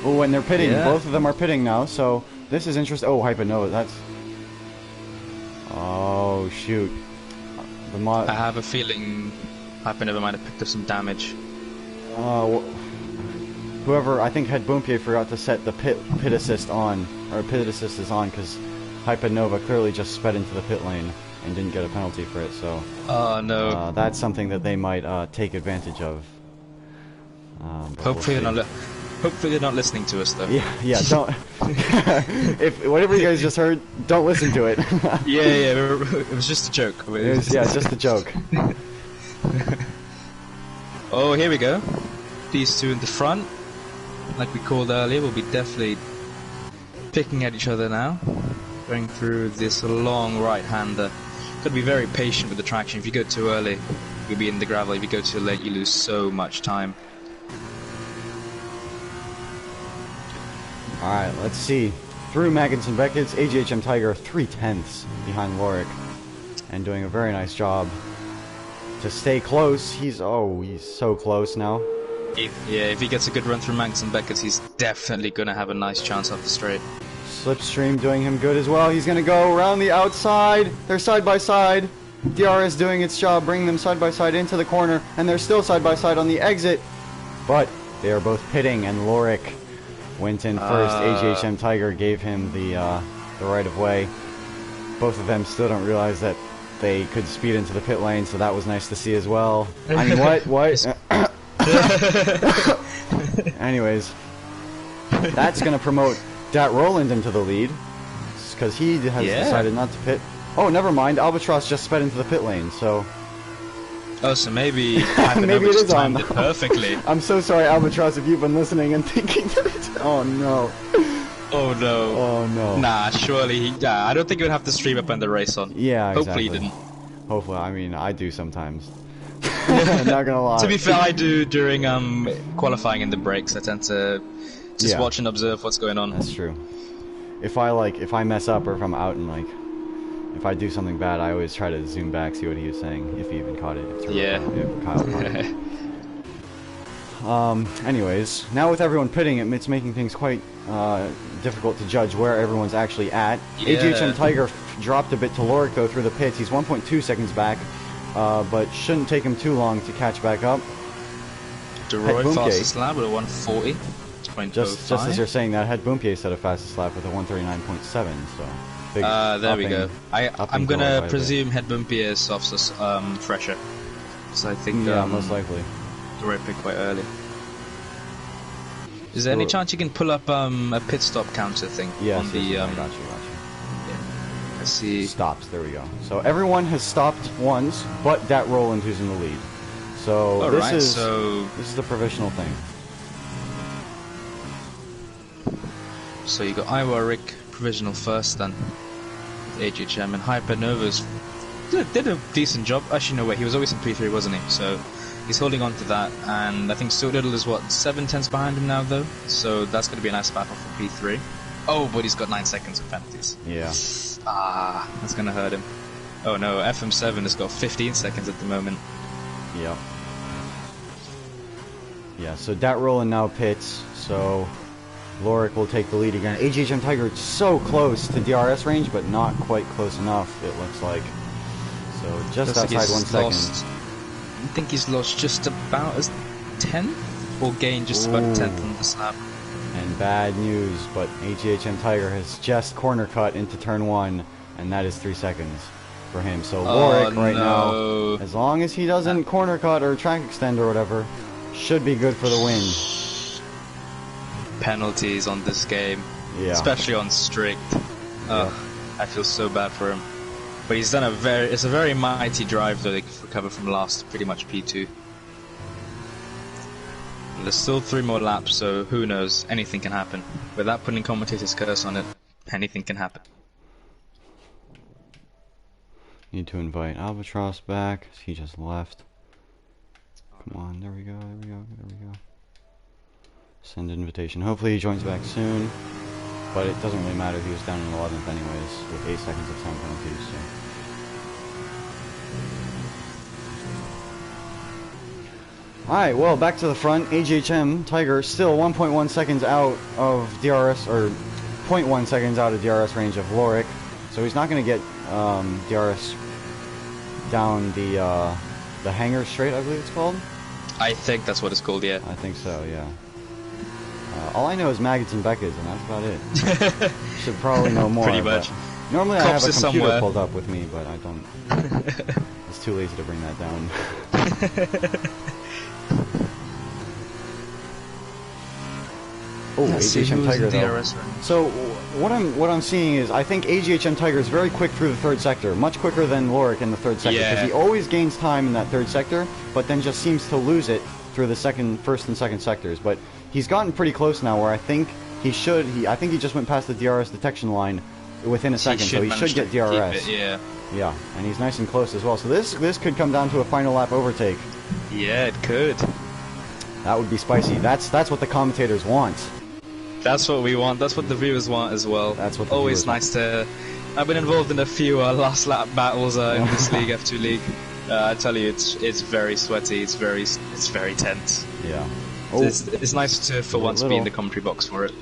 S1: Oh, and they're pitting. Yeah. Both of them are pitting now, so this is interesting. Oh, Hyped Nova, that's... Oh, shoot.
S3: I have a feeling Hyped Nova might have picked up some damage.
S1: Whoever, I think Head Boompier forgot to set the pit assist on, or pit assist is on, because Hyped Nova clearly just sped into the pit lane and didn't get a penalty for it, so...
S3: Oh, no.
S1: That's something that they might take advantage of.
S3: Hopefully they're not listening to us, though.
S1: Yeah, don't... if whatever you guys just heard, don't listen to it.
S3: yeah, it was just a joke.
S1: Just a joke.
S3: Oh, here we go. These two in the front, like we called earlier, will be definitely picking at each other now. Going through this long right-hander. Got to be very patient with the traction. If you go too early, you'll be in the gravel. If you go too late, you lose so much time.
S1: Alright, let's see. Through Maggotts and Beckett's, AGHM Tiger 3/10 behind Lorik. And doing a very nice job to stay close. He's so close now.
S3: If he gets a good run through Maggotts and Beckett's, he's definitely going to have a nice chance off the straight.
S1: Slipstream doing him good as well. He's going to go around the outside. They're side by side. DRS doing its job, bringing them side by side into the corner. And they're still side by side on the exit. But they are both pitting, and Lorik went in first. AGHM Tiger gave him the right of way. Both of them still don't realize that they could speed into the pit lane, so that was nice to see as well. I mean, what? Anyways, that's going to promote Dat Roland into the lead, because he has decided not to pit. Oh, never mind. Albatross just sped into the pit lane, so...
S3: Oh, so maybe
S1: maybe it is on.
S3: It perfectly.
S1: I'm so sorry, Albatross, if you've been listening and thinking that it's... Oh, no.
S3: Oh, no.
S1: Oh, no.
S3: Nah, surely he... Yeah, I don't think he would have to stream up and the race on.
S1: Yeah,
S3: Hopefully he didn't.
S1: Hopefully. I mean, I do sometimes. Not gonna lie.
S3: To be fair, I do during qualifying in the breaks. I tend to just watch and observe what's going on.
S1: That's true. If I mess up, or if I'm out and if I do something bad, I always try to zoom back, see what he was saying, if he even caught it.
S3: Yeah.
S1: If Kyle caught it. anyways, now with everyone pitting, it's making things quite difficult to judge where everyone's actually at.
S3: Yeah.
S1: AGHM Tiger dropped a bit to Lorik though through the pits. He's 1.2 seconds back, but shouldn't take him too long to catch back up.
S3: DeRoy
S1: Boomke.
S3: fastest lap with a 140.
S1: Just as you're saying that, had Boomke set a fastest lap with a 139.7. So big
S3: there we go.
S1: upping
S3: I'm
S1: for Lorik
S3: gonna
S1: by a
S3: presume Head Bumpy is off fresher. So I think
S1: bit. Yeah, most likely.
S3: DeRoy picked quite early. Is there any chance you can pull up a pit stop counter thing
S1: Yes,
S3: on the
S1: yes, I got you.
S3: I see.
S1: Stops. There we go. So everyone has stopped once, but Dat Roland who's in the lead. So
S3: Alright,
S1: this is the provisional thing.
S3: So you got Iwarik provisional first, then AGHM and Hypernova's did a decent job. Actually, no way, he was always in P3, wasn't he? So he's holding on to that, and I think Stuart Little is what 7/10 behind him now, though. So that's going to be a nice battle for P3. Oh, but he's got 9 seconds of penalties.
S1: Yeah.
S3: That's going to hurt him. Oh no, FM7 has got 15 seconds at the moment.
S1: Yep. Yeah. So Dat Roland now pits. So Lorik will take the lead again. AGHM Tiger so close to DRS range, but not quite close enough. It looks like. So just
S3: Looks like
S1: outside
S3: he's
S1: 1
S3: lost-
S1: second.
S3: I think he's lost just about as 10th, or gained just about 10th on this lap.
S1: And bad news, but AGHM Tiger has just corner cut into turn 1, and that is 3 seconds for him. So Lorik right
S3: no.
S1: now, as long as he doesn't corner cut or track extend or whatever, should be good for the win.
S3: Penalties on this game,
S1: Yeah.
S3: especially on strict. I feel so bad for him. But he's done it's a very mighty drive though, to recover from last pretty much P2. And there's still 3 more laps, so who knows, anything can happen. Without putting commentator's curse on it, anything can happen.
S1: Need to invite Albatross back. He just left. Come on, there we go, there we go, there we go. Send invitation. Hopefully he joins back soon. But it doesn't really matter, he was down in 11th anyways, with 8 seconds of time penalties, so. Alright, well, back to the front. AGHM Tiger still 1.1 seconds out of DRS, or 0.1 seconds out of DRS range of Lorik. So he's not going to get DRS down the hangar straight, I believe it's called.
S3: I think that's what it's called, yeah.
S1: I think so, yeah. All I know is maggots and Beckets, and that's about it. Should probably know more.
S3: Pretty much.
S1: Normally I have a
S3: Cops is
S1: computer
S3: somewhere.
S1: pulled up with me, but I don't. It's too lazy to bring that down. Oh,
S3: Let's see
S1: AGHM
S3: who's
S1: Tiger
S3: in
S1: though.
S3: DRS range.
S1: So what I'm seeing is I think AGHM Tiger is very quick through the third sector, much quicker than Lorik in the third sector, because
S3: Yeah.
S1: he always gains time in that third sector, but then just seems to lose it through the first and second sectors. But he's gotten pretty close now, where I think he should. I think he just went past the DRS detection line within a second, so he
S3: manage
S1: should get
S3: to keep
S1: DRS.
S3: it, yeah.
S1: Yeah, and he's nice and close as well. So this could come down to a final lap overtake.
S3: Yeah, it could.
S1: That would be spicy. That's what the commentators want.
S3: That's what we want. That's what the viewers want as well.
S1: That's what the
S3: Always
S1: viewers want.
S3: nice to. I've been involved in a few last lap battles in this league, F2 league. I tell you, it's very sweaty. It's very tense.
S1: Yeah. Oh,
S3: It's nice to for once be in the commentary box for it.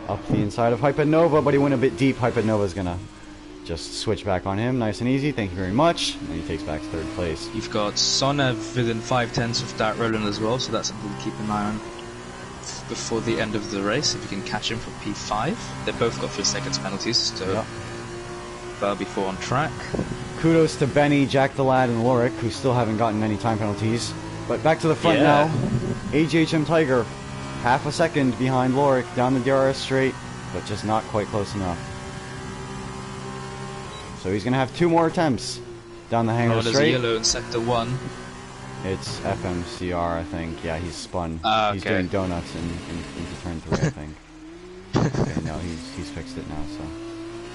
S1: up the inside of Hypernova, but he went a bit deep. Hypernova's gonna just switch back on him. Nice and easy. Thank you very much. And he takes back third place.
S3: You've got Sonev within 5/10 of Dat Roland as well, so that's something to keep an eye on before the end of the race. If you can catch him for P5, they both got 3 seconds penalties, so
S1: Yeah.
S3: that'll be 4 on track.
S1: Kudos to Benny, Jack the Lad, and Lorik, who still haven't gotten any time penalties. But back to the front
S3: Yeah.
S1: now. AGHM Tiger, half a second behind Lorik, down the DRS straight, but just not quite close enough. So he's going to have 2 more attempts down the hangar
S3: Oh, there's a
S1: straight.
S3: yellow in sector 1.
S1: It's FMCR, I think. Yeah, he's spun.
S3: Ah,
S1: He's
S3: okay.
S1: doing donuts into turn 3, I think. Okay, no, he's fixed it now, so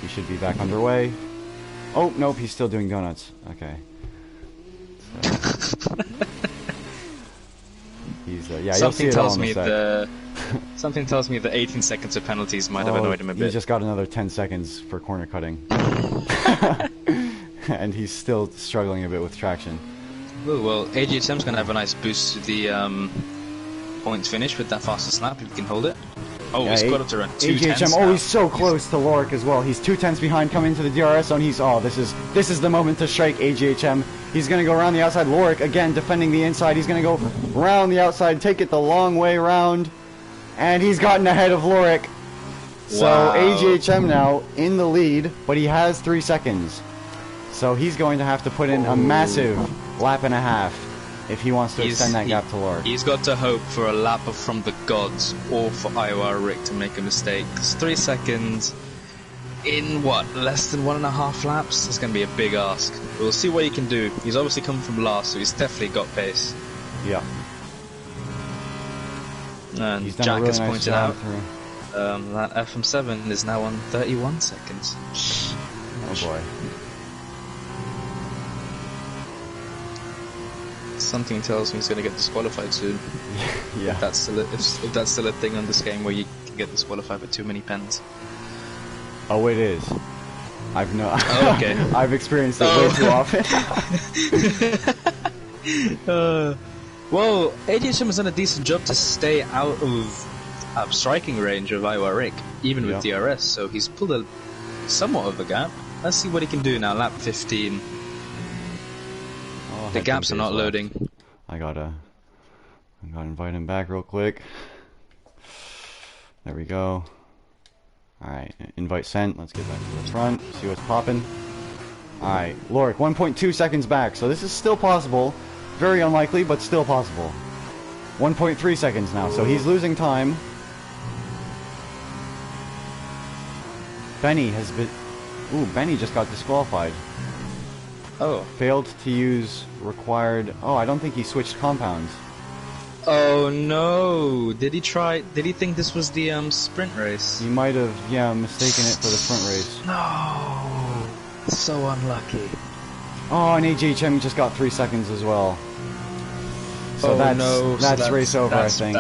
S1: he should be back underway. Oh, nope, he's still doing donuts. Okay. So, he's yeah, you'll see
S3: Something
S1: it all
S3: tells
S1: in a
S3: me
S1: sec.
S3: something tells me the 18 seconds of penalties might have
S1: Oh,
S3: annoyed him a
S1: he
S3: bit.
S1: just got another 10 seconds for corner cutting. And he's still struggling a bit with traction.
S3: Oh, well, AGHM's gonna have a nice boost to the points finish with that fastest lap if you can hold it. Oh,
S1: Yeah,
S3: he's got up to run 2
S1: AGHM,
S3: tenths
S1: oh,
S3: now.
S1: he's so close to Lorik as well. He's 2 tenths behind coming into the DRS zone. He's, oh, this is the moment to strike AGHM. He's going to go around the outside. Lorik, again, defending the inside. He's going to go around the outside, take it the long way around. And he's gotten ahead of Lorik. So
S3: Wow.
S1: AGHM now in the lead, but he has 3 seconds. So he's going to have to put in a massive lap and a half if he wants to extend that gap to Lorik.
S3: He's got to hope for a lap from the gods or for Iowa Rick to make a mistake. 'Cause 3 seconds in what, less than 1.5 laps? That's going to be a big ask. We'll see what he can do. He's obviously come from last, so he's definitely got pace.
S1: Yeah.
S3: And
S1: He's done
S3: Jack
S1: a really
S3: has
S1: nice
S3: pointed
S1: job
S3: out
S1: through.
S3: that FM7 is now on 31 seconds.
S1: Oh boy.
S3: Something tells me he's going to get disqualified soon.
S1: Yeah.
S3: If that's still a thing on this game where you can get disqualified with too many pens.
S1: Oh, it is. I've
S3: Oh, okay.
S1: I've experienced it way too often.
S3: Well, AGHM has done a decent job to stay out of striking range of Iowa Rick, even with DRS, so he's pulled somewhat of a gap. Let's see what he can do now, lap 15.
S1: Oh,
S3: The gaps are not loading.
S1: I gotta invite him back real quick. There we go. Alright, invite sent. Let's get back to the front, see what's popping. Alright, Lorik, 1.2 seconds back, so this is still possible. Very unlikely, but still possible. 1.3 seconds now, so he's losing time. Benny has been... Ooh, Benny just got disqualified.
S3: Oh.
S1: Failed to use required... Oh, I don't think he switched compounds.
S3: Oh no! Did he think this was the sprint race?
S1: He might have, yeah, mistaken it for the sprint race.
S3: No! So unlucky.
S1: Oh, and AGHM just got 3 seconds as well. So
S3: Oh,
S1: that's,
S3: no. So
S1: that's race over, I
S3: that's-
S1: think.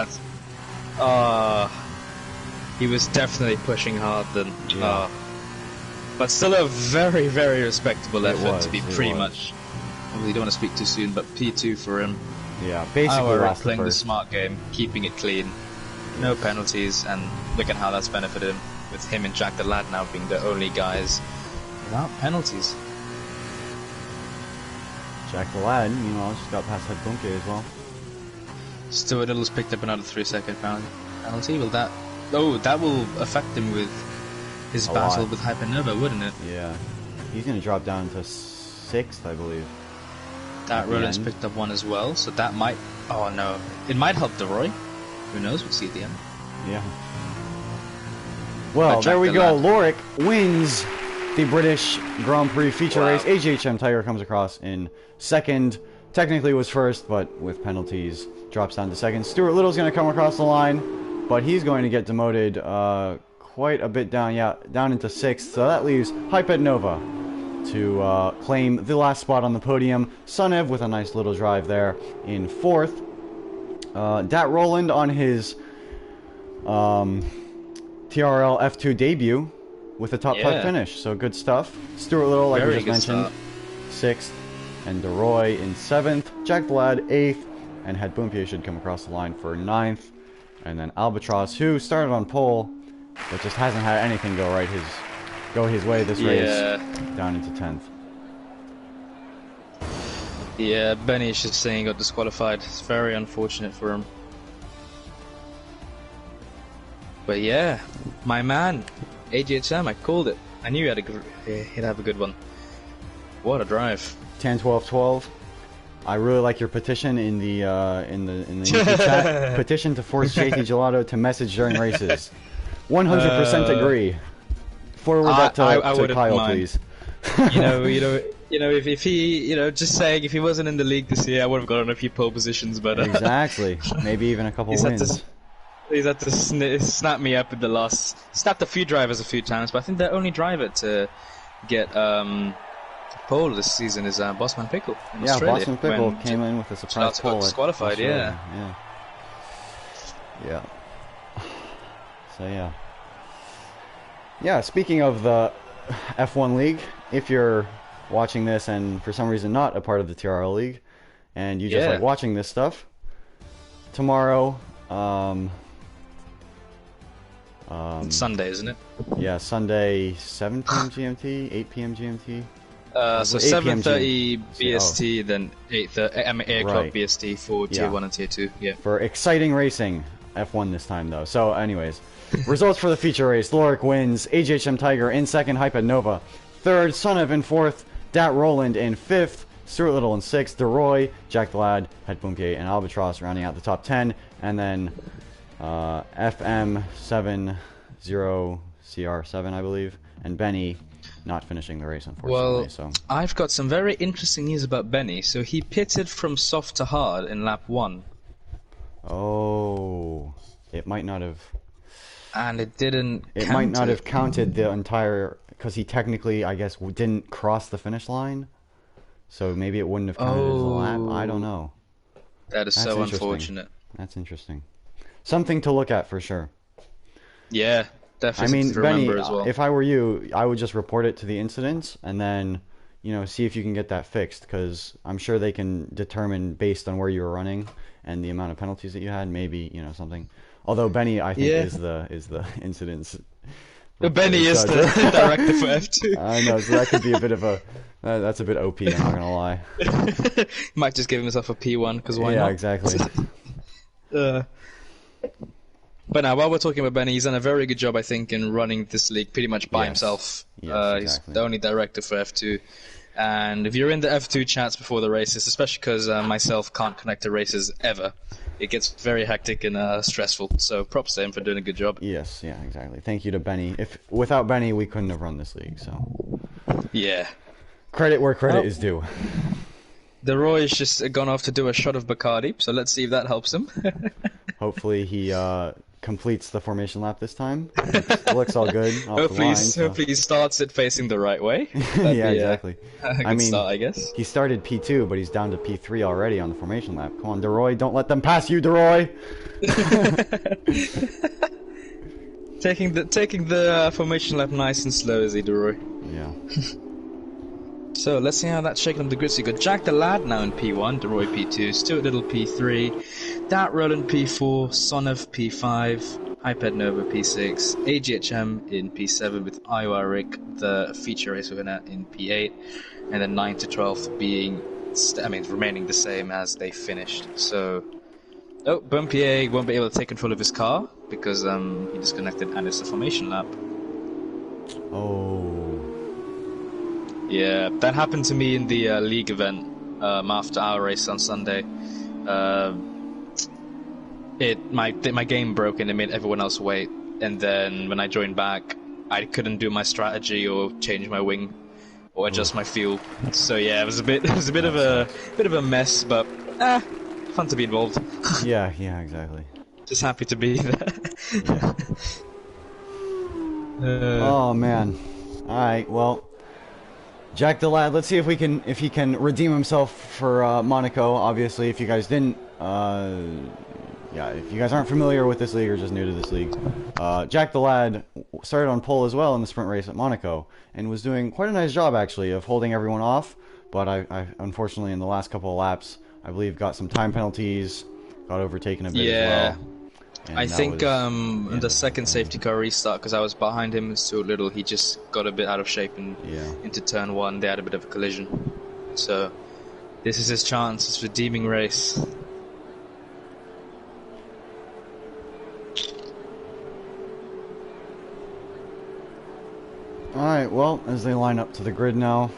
S3: He was definitely pushing hard then.
S1: Yeah.
S3: But still a very, very respectable
S1: It
S3: effort
S1: was,
S3: to be
S1: it
S3: pretty
S1: was.
S3: much... Well, you don't want to speak too soon, but P2 for him.
S1: Yeah, basically
S3: Iowa
S1: last
S3: playing the
S1: first.
S3: smart game, keeping it clean. No penalties, and look at how that's benefited him, with him and Jack the Lad now being the only guys without penalties.
S1: Jack the Lad, meanwhile, just got past Head Bunke as well.
S3: Stuart Little's picked up another 3-second penalty. Will that... Oh, that will affect him with his
S1: A
S3: battle
S1: lot.
S3: with Hypernova, wouldn't it?
S1: Yeah. He's going to drop down to 6th, I believe.
S3: That
S1: At the
S3: Roland's
S1: end.
S3: picked up one as well, so that might... Oh no. It might help DeRoy. Who knows, we'll see at the end.
S1: Yeah. Well,
S3: Jack
S1: there we
S3: the
S1: go.
S3: Lad.
S1: Lorik wins the British Grand Prix feature
S3: Wow.
S1: race. AGHM Tiger comes across in 2nd. Technically was 1st, but with penalties drops down to 2nd. Stuart Little's going to come across the line, but he's going to get demoted quite a bit down, down into 6th. So that leaves Hyped Nova to claim the last spot on the podium. Sunev with a nice little drive there in 4th. Dat Roland on his TRL F2 debut with a top 5
S3: Yeah.
S1: finish. So good stuff. Stuart Little, like
S3: Very
S1: we just
S3: good
S1: mentioned, 6th. And DeRoy in 7th. Jack Vlad 8th. And Het Boompje should come across the line for 9th. And then Albatross, who started on pole, but just hasn't had anything go his way this race, down into 10th.
S3: Yeah, Benny is just saying he got disqualified. It's very unfortunate for him. But yeah, my man, AGHM, I called it. I knew he'd have a good one. What a drive.
S1: 10, 12, 12. I really like your petition in the YouTube chat. Petition to force JT Gelato to message during races. 100% agree. Forward that to,
S3: I
S1: to
S3: wouldn't
S1: Kyle,
S3: mind.
S1: please.
S3: If he, just saying, if he wasn't in the league this year, I would have gotten a few pole positions, but
S1: Exactly. Maybe even a couple
S3: He's had
S1: wins.
S3: he's had to snap me up in the last. Snapped a few drivers a few times, but I think the only driver to get pole this season is Bossman Pickle in
S1: Yeah,
S3: Australia.
S1: Boston Pickle
S3: when
S1: came in with a surprise
S3: Gelato got
S1: pole. at
S3: disqualified,
S1: Australia. Yeah. So yeah. Yeah, speaking of the F1 League, if you're watching this and for some reason not a part of the TRL League, and you just
S3: Yeah.
S1: like watching this stuff, tomorrow Um,
S3: It's Sunday, isn't it?
S1: yeah, Sunday, 7 p.m. GMT, 8 p.m. GMT.
S3: So
S1: 8 p.m.
S3: 7:30
S1: Oh.
S3: BST, then 8:30. I mean 8 o'clock
S1: Right.
S3: BST for Tier
S1: Yeah.
S3: 1 and Tier 2. Yeah.
S1: For exciting racing. F1 this time, though. So, anyways. Results for the feature race. Lorik wins. AGHM Tiger in second. Hyped Nova. Third. Sonev in fourth. Dat Roland in fifth. Stuart Little in sixth. DeRoy, Jack the Lad, Het Boomke, and Albatross rounding out the top 10. And then FM70CR7, I believe. And Benny not finishing the race, unfortunately.
S3: Well,
S1: So
S3: I've got some very interesting news about Benny. So he pitted from soft to hard in lap 1.
S1: Oh. It might not have...
S3: And it didn't
S1: It
S3: count
S1: might not
S3: it.
S1: have counted the entire... Because he technically, I guess, didn't cross the finish line. So maybe it wouldn't have counted as a lap. I don't know.
S3: That is
S1: That's
S3: so
S1: interesting.
S3: unfortunate.
S1: That's interesting. Something to look at for sure.
S3: Yeah,
S1: I
S3: definitely
S1: mean,
S3: to
S1: Benny,
S3: remember as well.
S1: if I were you, I would just report it to the incidents and then, see if you can get that fixed. Because I'm sure they can determine based on where you were running and the amount of penalties that you had, maybe, something. Although Benny, I think,
S3: Yeah.
S1: is the incidents.
S3: Benny is the director for F2.
S1: I know, so that could be a bit of a... that's a bit OP, I'm not gonna lie.
S3: Might just give himself a P1, because why
S1: yeah,
S3: not?
S1: exactly.
S3: But now, while we're talking about Benny, he's done a very good job, I think, in running this league pretty much by
S1: Yes.
S3: himself.
S1: Yes, exactly.
S3: He's the only director for F2. And if you're in the F2 chats before the races, especially because myself can't connect to races ever, it gets very hectic and stressful. So props to him for doing a good job.
S1: Yes, yeah, exactly. Thank you to Benny. Without Benny, we couldn't have run this league, so...
S3: Yeah.
S1: Credit where credit
S3: Well-
S1: is due.
S3: The Roy has just gone off to do a shot of Bacardi, so let's see if that helps him.
S1: Hopefully he completes the formation lap this time. Looks all good off the line. So.
S3: Hopefully he starts it facing the right way.
S1: Yeah, exactly.
S3: A good
S1: I mean,
S3: start, I guess.
S1: he started P2, but he's down to P3 already on the formation lap. Come on, DeRoy, don't let them pass you, DeRoy!
S3: Taking the formation lap nice and slow, is he, DeRoy?
S1: Yeah.
S3: So let's see how that's shaking up the grid. So you got Jack the Lad now in P1, DeRoy P2, Stuart Little P3, Dat Roland P4, Sonev P5, Hyped Nova P6, AGHM in P7 with Iowa Rick, the feature race winner, in P8, and then 9 to 12 being, remaining the same as they finished. So, Bumpier won't be able to take control of his car because he disconnected and it's a formation lap.
S1: Oh.
S3: Yeah, that happened to me in the league event after our race on Sunday. My game broke and it made everyone else wait. And then when I joined back, I couldn't do my strategy or change my wing or adjust my fuel. So yeah, it was a bit of a mess, but fun to be involved.
S1: Yeah, exactly.
S3: Just happy to be there.
S1: Yeah. Oh man. Alright, well, Jack the Lad, let's see if he can redeem himself for Monaco. Obviously, if you guys didn't if you guys aren't familiar with this league or just new to this league, Jack the Lad started on pole as well in the sprint race at Monaco and was doing quite a nice job actually of holding everyone off, but I unfortunately in the last couple of laps I believe got some time penalties, got overtaken a bit as well. And
S3: I
S1: that
S3: think
S1: was-
S3: in the second safety car restart, because I was behind him so little, he just got a bit out of shape and into turn one. They had a bit of a collision. So this is his chance, his redeeming race.
S1: Alright, well, as they line up to the grid now.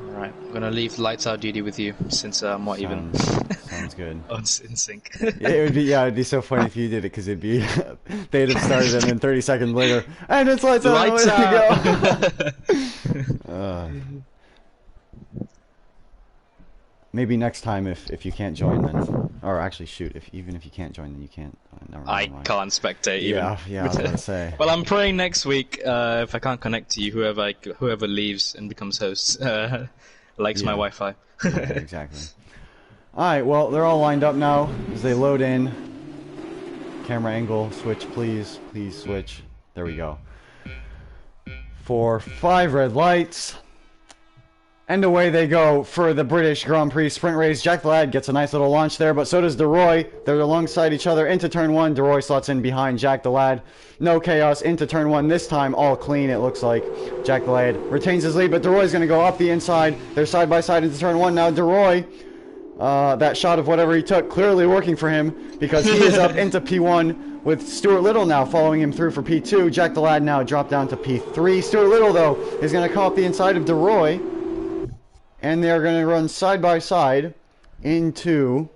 S3: Alright, I'm gonna leave lights out duty with you since I'm not even
S1: Sounds good.
S3: in sync.
S1: It'd be so funny if you did it because it'd be they'd have started and then 30 seconds later and it's lights out.
S3: Lights
S1: Way to go. Maybe next time if you can't join then, or actually shoot, even if you can't join then you can't. Never
S3: I
S1: mind.
S3: can't spectate even.
S1: Yeah, I was gonna say.
S3: Well, I'm praying next week if I can't connect to you, whoever leaves and becomes host likes my Wi-Fi.
S1: Yeah, exactly. Alright, well, they're all lined up now as they load in. Camera angle, switch please. Please switch. There we go. For 5 red lights. And away they go for the British Grand Prix sprint race. Jack the Lad gets a nice little launch there, but so does DeRoy. They're alongside each other into turn 1. DeRoy slots in behind Jack the Lad. No chaos into turn 1. This time all clean, it looks like. Jack the Lad retains his lead, but DeRoy's going to go up the inside. They're side by side into turn 1. Now DeRoy, that shot of whatever he took, clearly working for him because he is up into P1 with Stuart Little now following him through for P2. Jack the Lad now dropped down to P3. Stuart Little, though, is going to come up the inside of DeRoy. And they're going to run side by side into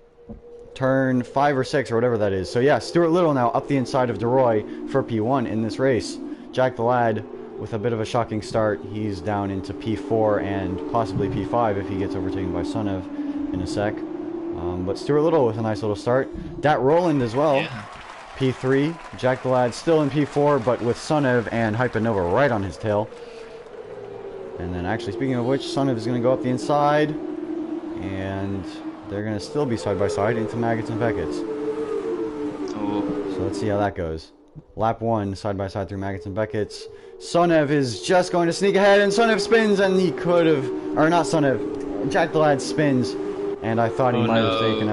S1: turn 5 or 6 or whatever that is. So yeah, Stuart Little now up the inside of DeRoy for P1 in this race. Jack the Lad with a bit of a shocking start. He's down into P4 and possibly P5 if he gets overtaken by Sonev in a sec. But Stuart Little with a nice little start. Dat Roland as well. Yeah. P3. Jack the Lad still in P4 but with Sonev and Hypernova right on his tail. And then actually, speaking of which, Sonev is going to go up the inside, and they're going to still be side by side into Maggots and Beckett's. Oh. So let's see how that goes. Lap 1, side by side through Maggots and Beckett's. Sonev is just going to sneak ahead, and Sonev spins, and he could have, or not Sonev, Jack the Lad spins, and I thought he might have taken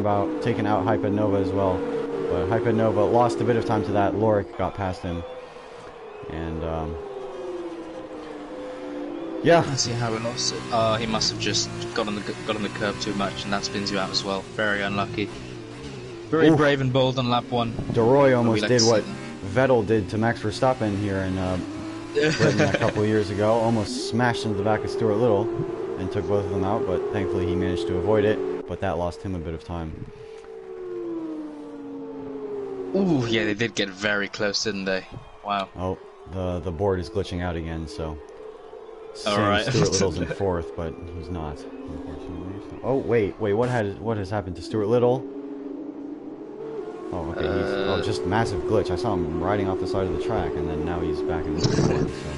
S1: out Hypernova as well. But Hypernova lost a bit of time to that. Lorik got past him, and yeah.
S3: I see how he lost it. He must have just got on the curb too much, and that spins you out as well. Very unlucky. Very brave and bold on lap 1.
S1: DeRoy almost did what Vettel did to Max Verstappen here in Britain a couple of years ago. Almost smashed into the back of Stuart Little and took both of them out, but thankfully he managed to avoid it. But that lost him a bit of time.
S3: Ooh, yeah, they did get very close, didn't they? Wow.
S1: Oh, the board is glitching out again, so.
S3: Alright.
S1: Stuart Little's in 4th, but he's not, unfortunately. Oh, wait, what has happened to Stuart Little? Oh, okay, he's just massive glitch. I saw him riding off the side of the track, and then now he's back in the board, so.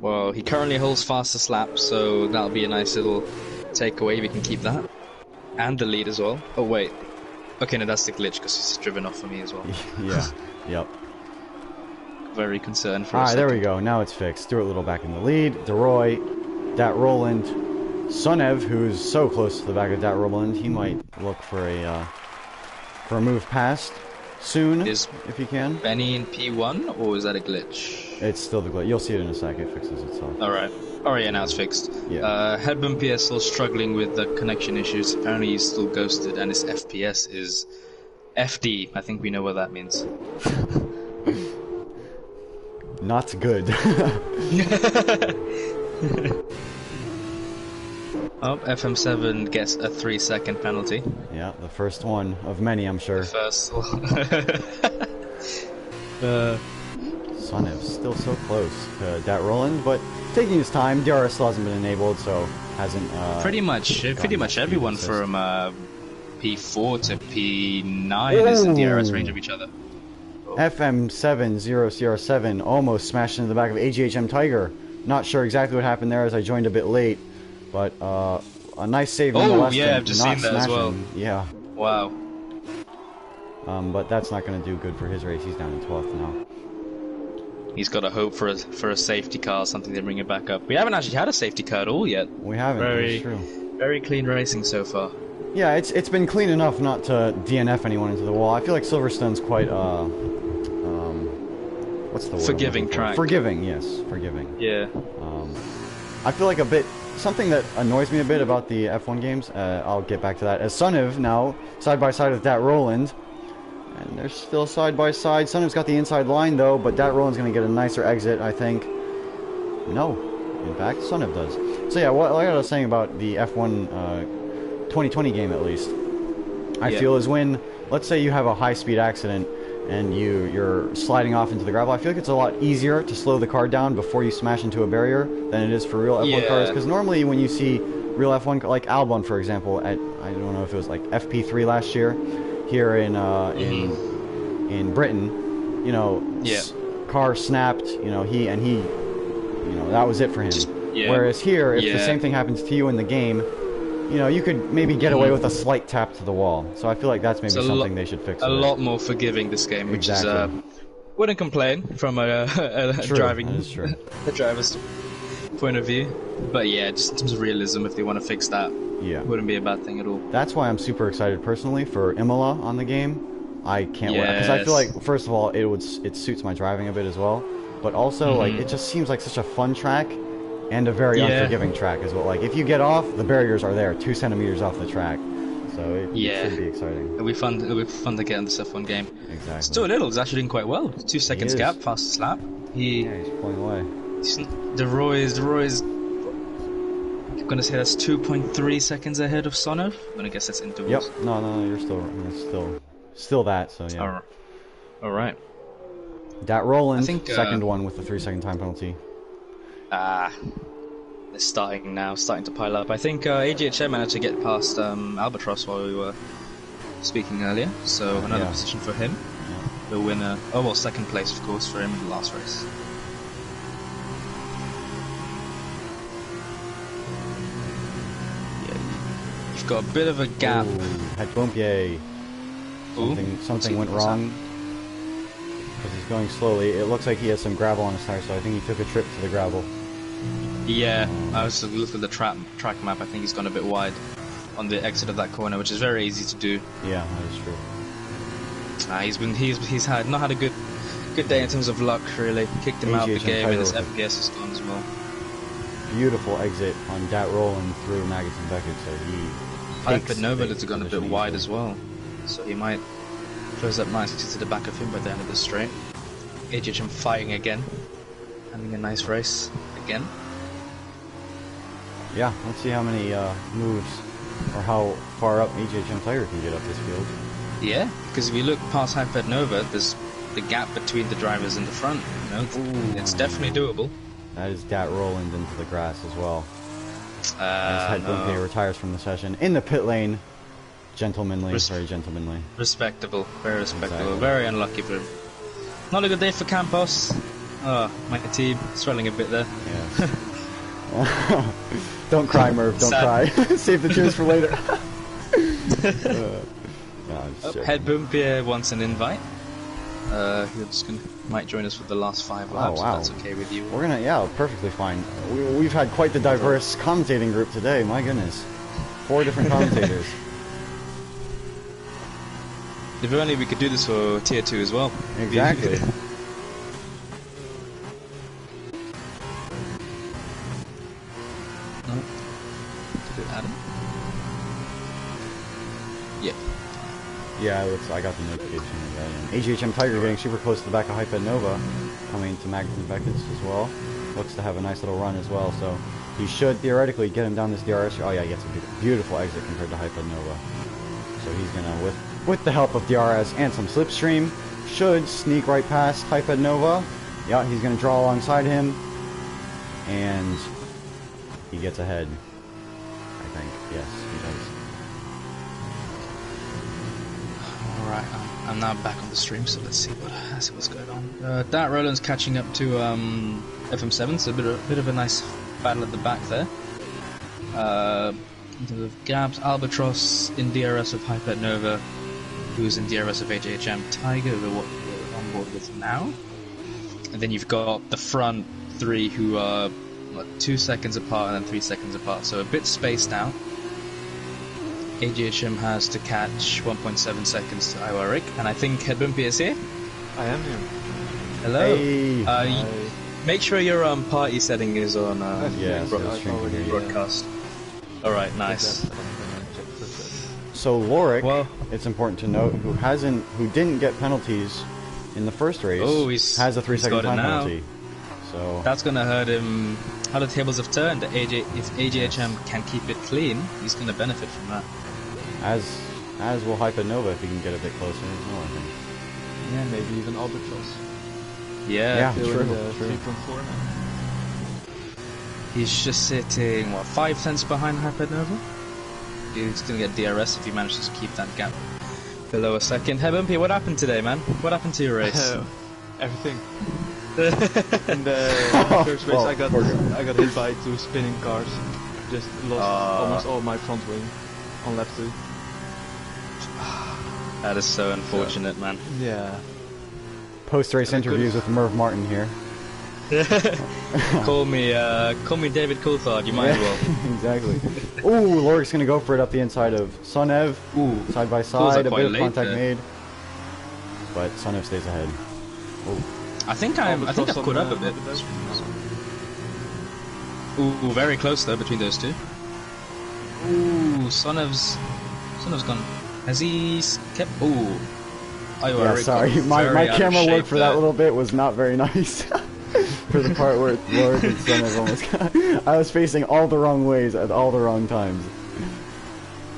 S3: Well, he currently holds fastest lap, so that'll be a nice little takeaway if he can keep that. And the lead as well. Oh, wait. Okay, no, that's the glitch, because he's driven off for me as well.
S1: Yeah, yep.
S3: Very concerned for
S1: Alright, there we go. Now it's fixed. Stuart Little back in the lead. DeRoy, Dat Roland, Sonev, who's so close to the back of Dat Roland, he might look for a move past soon, if he can.
S3: Benny in P1, or is that a glitch?
S1: It's still the glitch. You'll see it in a sec. It fixes itself.
S3: Alright. Oh yeah, now it's fixed.
S1: Yeah.
S3: Headbump PS still struggling with the connection issues. Apparently he's still ghosted, and his FPS is FD. I think we know what that means.
S1: Not good.
S3: Oh, FM7 gets a 3-second penalty.
S1: Yeah, the first one of many, I'm sure.
S3: The first one.
S1: Sonev's still so close to Dat Roland, but taking his time. DRS still hasn't been enabled, so hasn't.
S3: Pretty much everyone from P4 to P9 is in DRS range of each other.
S1: FM70CR7 almost smashed into the back of AGHM Tiger. Not sure exactly what happened there as I joined a bit late, but a nice save nonetheless.
S3: Oh yeah, I've just seen that as well.
S1: Yeah.
S3: Wow.
S1: But that's not going to do good for his race. He's down in 12th now.
S3: He's got to hope for a safety car or something to bring it back up. We haven't actually had a safety car at all yet.
S1: We haven't. That's true.
S3: Very clean racing so far.
S1: Yeah, it's been clean enough not to DNF anyone into the wall. I feel like Silverstone's quite what's the word?
S3: Forgiving track.
S1: Forgiving, yes, forgiving.
S3: Yeah.
S1: I feel like something that annoys me a bit about the F1 games. I'll get back to that. As Sonev now side by side with Dat Roland, and they're still side by side. Sonev's got the inside line though, but Dat Roland's gonna get a nicer exit, I think. No, in fact, Sonev does. So yeah, what I was saying about the F1 2020 game, at least, I feel is when, let's say you have a high-speed accident and you're sliding off into the gravel, I feel like it's a lot easier to slow the car down before you smash into a barrier than it is for real F1 cars. Because normally when you see real F1, like Albon, for example, at, I don't know if it was like FP3 last year, here in Britain, you know, car snapped, you know, he, you know, that was it for him. Whereas here, if the same thing happens to you in the game, you know, you could maybe get away with a slight tap to the wall. So I feel like that's maybe something they should fix.
S3: A lot more forgiving this game, which is wouldn't complain from a driving.
S1: That is true.
S3: The drivers. point of view. But yeah, just in terms of realism, if they want to fix that,
S1: Yeah.
S3: wouldn't be a bad thing at all.
S1: That's why I'm super excited personally for Imola on the game. I can't wait because I feel
S3: Yes.
S1: like first of all it suits my driving a bit as well, but also like it just seems like such a fun track and a very
S3: Yeah.
S1: unforgiving track as well. Like if you get off, the barriers are there, 2 centimeters off the track, so it
S3: Yeah.
S1: should be exciting.
S3: It'll be fun. It'll be fun to get in this F1 game.
S1: Exactly.
S3: Stuart Little's actually doing quite well. 2 seconds
S1: is.
S3: gap, fastest lap.
S1: Yeah, he's pulling away.
S3: The Roy's. I'm gonna say that's 2.3 seconds ahead of Sonov. I'm gonna guess that's intervals.
S1: Yep. No, you're still that. So yeah.
S3: All right.
S1: Dat Roland,
S3: I think,
S1: second one with the 3-second time penalty.
S3: They're starting to pile up. I think AGHM managed to get past Albatross while we were speaking earlier, so another
S1: Yeah.
S3: position for him. The winner, second place of course for him in the last race. Yeah, you've got a bit of a gap.
S1: Ooh, had bump, yay. Something went wrong. Because he's going slowly. It looks like he has some gravel on his tire, so I think he took a trip to the gravel.
S3: Yeah, I was looking at the track map. I think he's gone a bit wide on the exit of that corner, which is very easy to do.
S1: Yeah, that is true.
S3: He's not had a good day in terms of luck really. Kicked him out of the
S1: AGHM
S3: game, and his
S1: title.
S3: FPS is gone as well.
S1: Beautiful exit on Dat Roland through Maggots and Beckett, so he
S3: But
S1: takes
S3: Nova
S1: the
S3: has gone a bit
S1: position
S3: wide
S1: easily.
S3: as well, so he might close up nicely to the back of him by the end of the straight. AGHM fighting again, having a nice race again.
S1: Yeah, let's see how many moves or how far up AGHM Tiger can get up this field.
S3: Yeah, because if you look past Hyped Nova, there's the gap between the drivers in the front. You know, it's definitely doable.
S1: That is Dat Roland into the grass as well. As Head Bump
S3: No.
S1: retires from the session in the pit lane. Gentlemanly,
S3: Res-
S1: very gentlemanly.
S3: Respectable, very respectable.
S1: Exactly.
S3: Very unlucky for him. Not a good day for Campos. Oh, my team swelling a bit there.
S1: Yeah. Don't cry, Merv. Don't
S3: Sad.
S1: cry. Save the tears for later. No, I'm just joking.
S3: Head Bumpier wants an invite. Might join us for the last 5 laps,
S1: wow.
S3: if that's okay with you.
S1: We're gonna, yeah, perfectly fine. We've had quite the diverse commentating group today. My goodness, 4 different commentators.
S3: If only we could do this for Tier 2 as well.
S1: Exactly.
S3: No. Did it Adam? Yeah.
S1: Yeah, I got the notification of that. And AGHM Tiger getting super close to the back of Hyped Nova, coming to Maggots and Beckett's as well. Looks to have a nice little run as well, so he should theoretically get him down this DRS. Oh yeah, he gets a beautiful exit compared to Hyped Nova. So he's gonna, with the help of DRS and some slipstream, should sneak right past Hyped Nova. Yeah, he's gonna draw alongside him, and he gets ahead. I think, yes, he does.
S3: Alright, I'm now back on the stream, so let's see what's going on. Dat Roland's catching up to FM7, so a bit of a nice battle at the back there. In terms of gaps, Albatross in DRS of Hyped Nova, who's in DRS of AJHM Tiger, who we're on board with now. And then you've got the front 3 who are 2 seconds apart and then 3 seconds apart, so a bit spaced out. AGHM has to catch 1.7 seconds to Iwarik, and I think Headbumpy is here.
S5: I am here.
S3: Hello.
S1: Hey.
S3: Make sure your party setting is on
S1: Yeah, so the
S5: I've
S1: stream can
S5: already,
S1: hear you.
S3: broadcast. Alright, nice.
S1: So Lorik,
S3: Well-
S1: it's important to note, who didn't get penalties in the first race,
S3: Oh, he's-
S1: has a 3-second
S3: he's got it
S1: time
S3: now.
S1: penalty. So
S3: That's gonna hurt him. How the tables have turned. If AGHM can keep it clean, he's gonna benefit from that.
S1: as will Hyped Nova if he can get a bit closer as well, I think.
S5: Yeah, maybe even Albatross.
S1: Yeah.
S5: Still
S1: True,
S5: in the
S1: true.
S5: 3.4 now.
S3: He's just sitting, 5 cents behind Hyped Nova? He's gonna get DRS if he manages to keep that gap below a second. Hey Bumpy, what happened today, man? What happened to your race?
S5: Everything. In the first race,
S1: Well,
S5: I got hit by 2 spinning cars. Just lost almost all my front wing on lap 2.
S3: That is so unfortunate, man.
S5: Yeah.
S1: Post-race interviews with Merv Martin here.
S3: Call me David Coulthard. You might as well.
S1: Exactly. Ooh, Lorik's gonna go for it up the inside of Sunev.
S3: Ooh,
S1: Side by
S3: Feels
S1: side,
S3: like
S1: a
S3: quite
S1: bit of
S3: late
S1: contact
S3: there.
S1: made. But Sunev stays ahead. Oh,
S3: I think I've caught up a bit. Ooh, very close though between those two. Ooh, Sonev's gone. Has he kept? Ooh. Oh,
S1: yeah, sorry. My camera work for that little bit was not very nice. For the part where Lorik and Sunev almost got... I was facing all the wrong ways at all the wrong times.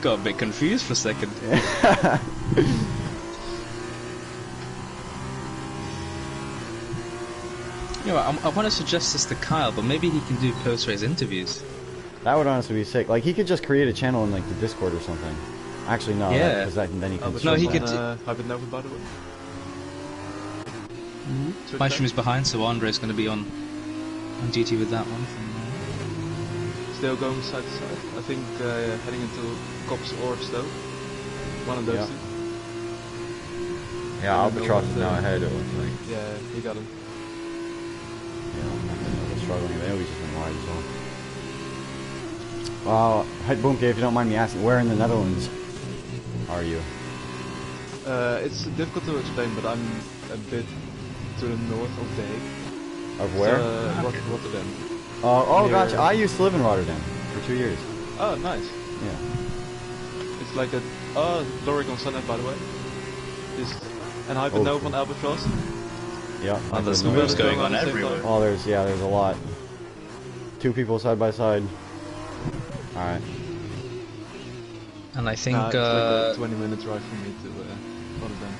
S3: Got a bit confused for a second. You know, I want to suggest this to Kyle, but maybe he can do post-race interviews.
S1: That would honestly be sick. Like, he could just create a channel in, like, the Discord or something. Actually, no.
S3: Yeah.
S1: Because then he can...
S3: No, he could.
S5: Hypernova, by the way.
S3: My stream is behind, so Andre's going to be on GT with that one.
S5: Still going side to side. I think heading into Cops or Stowe. One of those
S1: Yeah.
S5: two.
S1: Yeah, Albatross is now ahead, it looks like.
S5: Yeah, he got him.
S1: Yeah, they're struggling. They always just been wide as well. Head Boomke, if you don't mind me asking, where in the Netherlands are you?
S5: It's difficult to explain, but I'm a bit to the north of The Hague.
S1: Of where?
S5: Rotterdam.
S1: Oh,
S5: near-
S1: gotcha. I used to live in Rotterdam for 2 years.
S5: Oh, nice.
S1: Yeah.
S5: It's like a... Oh, Lorik on Sunnet, by the way. And Hypernova on Albatross.
S1: Yeah.
S3: Oh, there's
S1: I've
S3: moves
S1: been-
S3: going on
S5: at the same
S3: everywhere.
S5: time.
S1: Oh, there's a lot. 2 people side by side. Alright.
S3: And I think
S5: It's like a 20-minute drive from me to Rotterdam.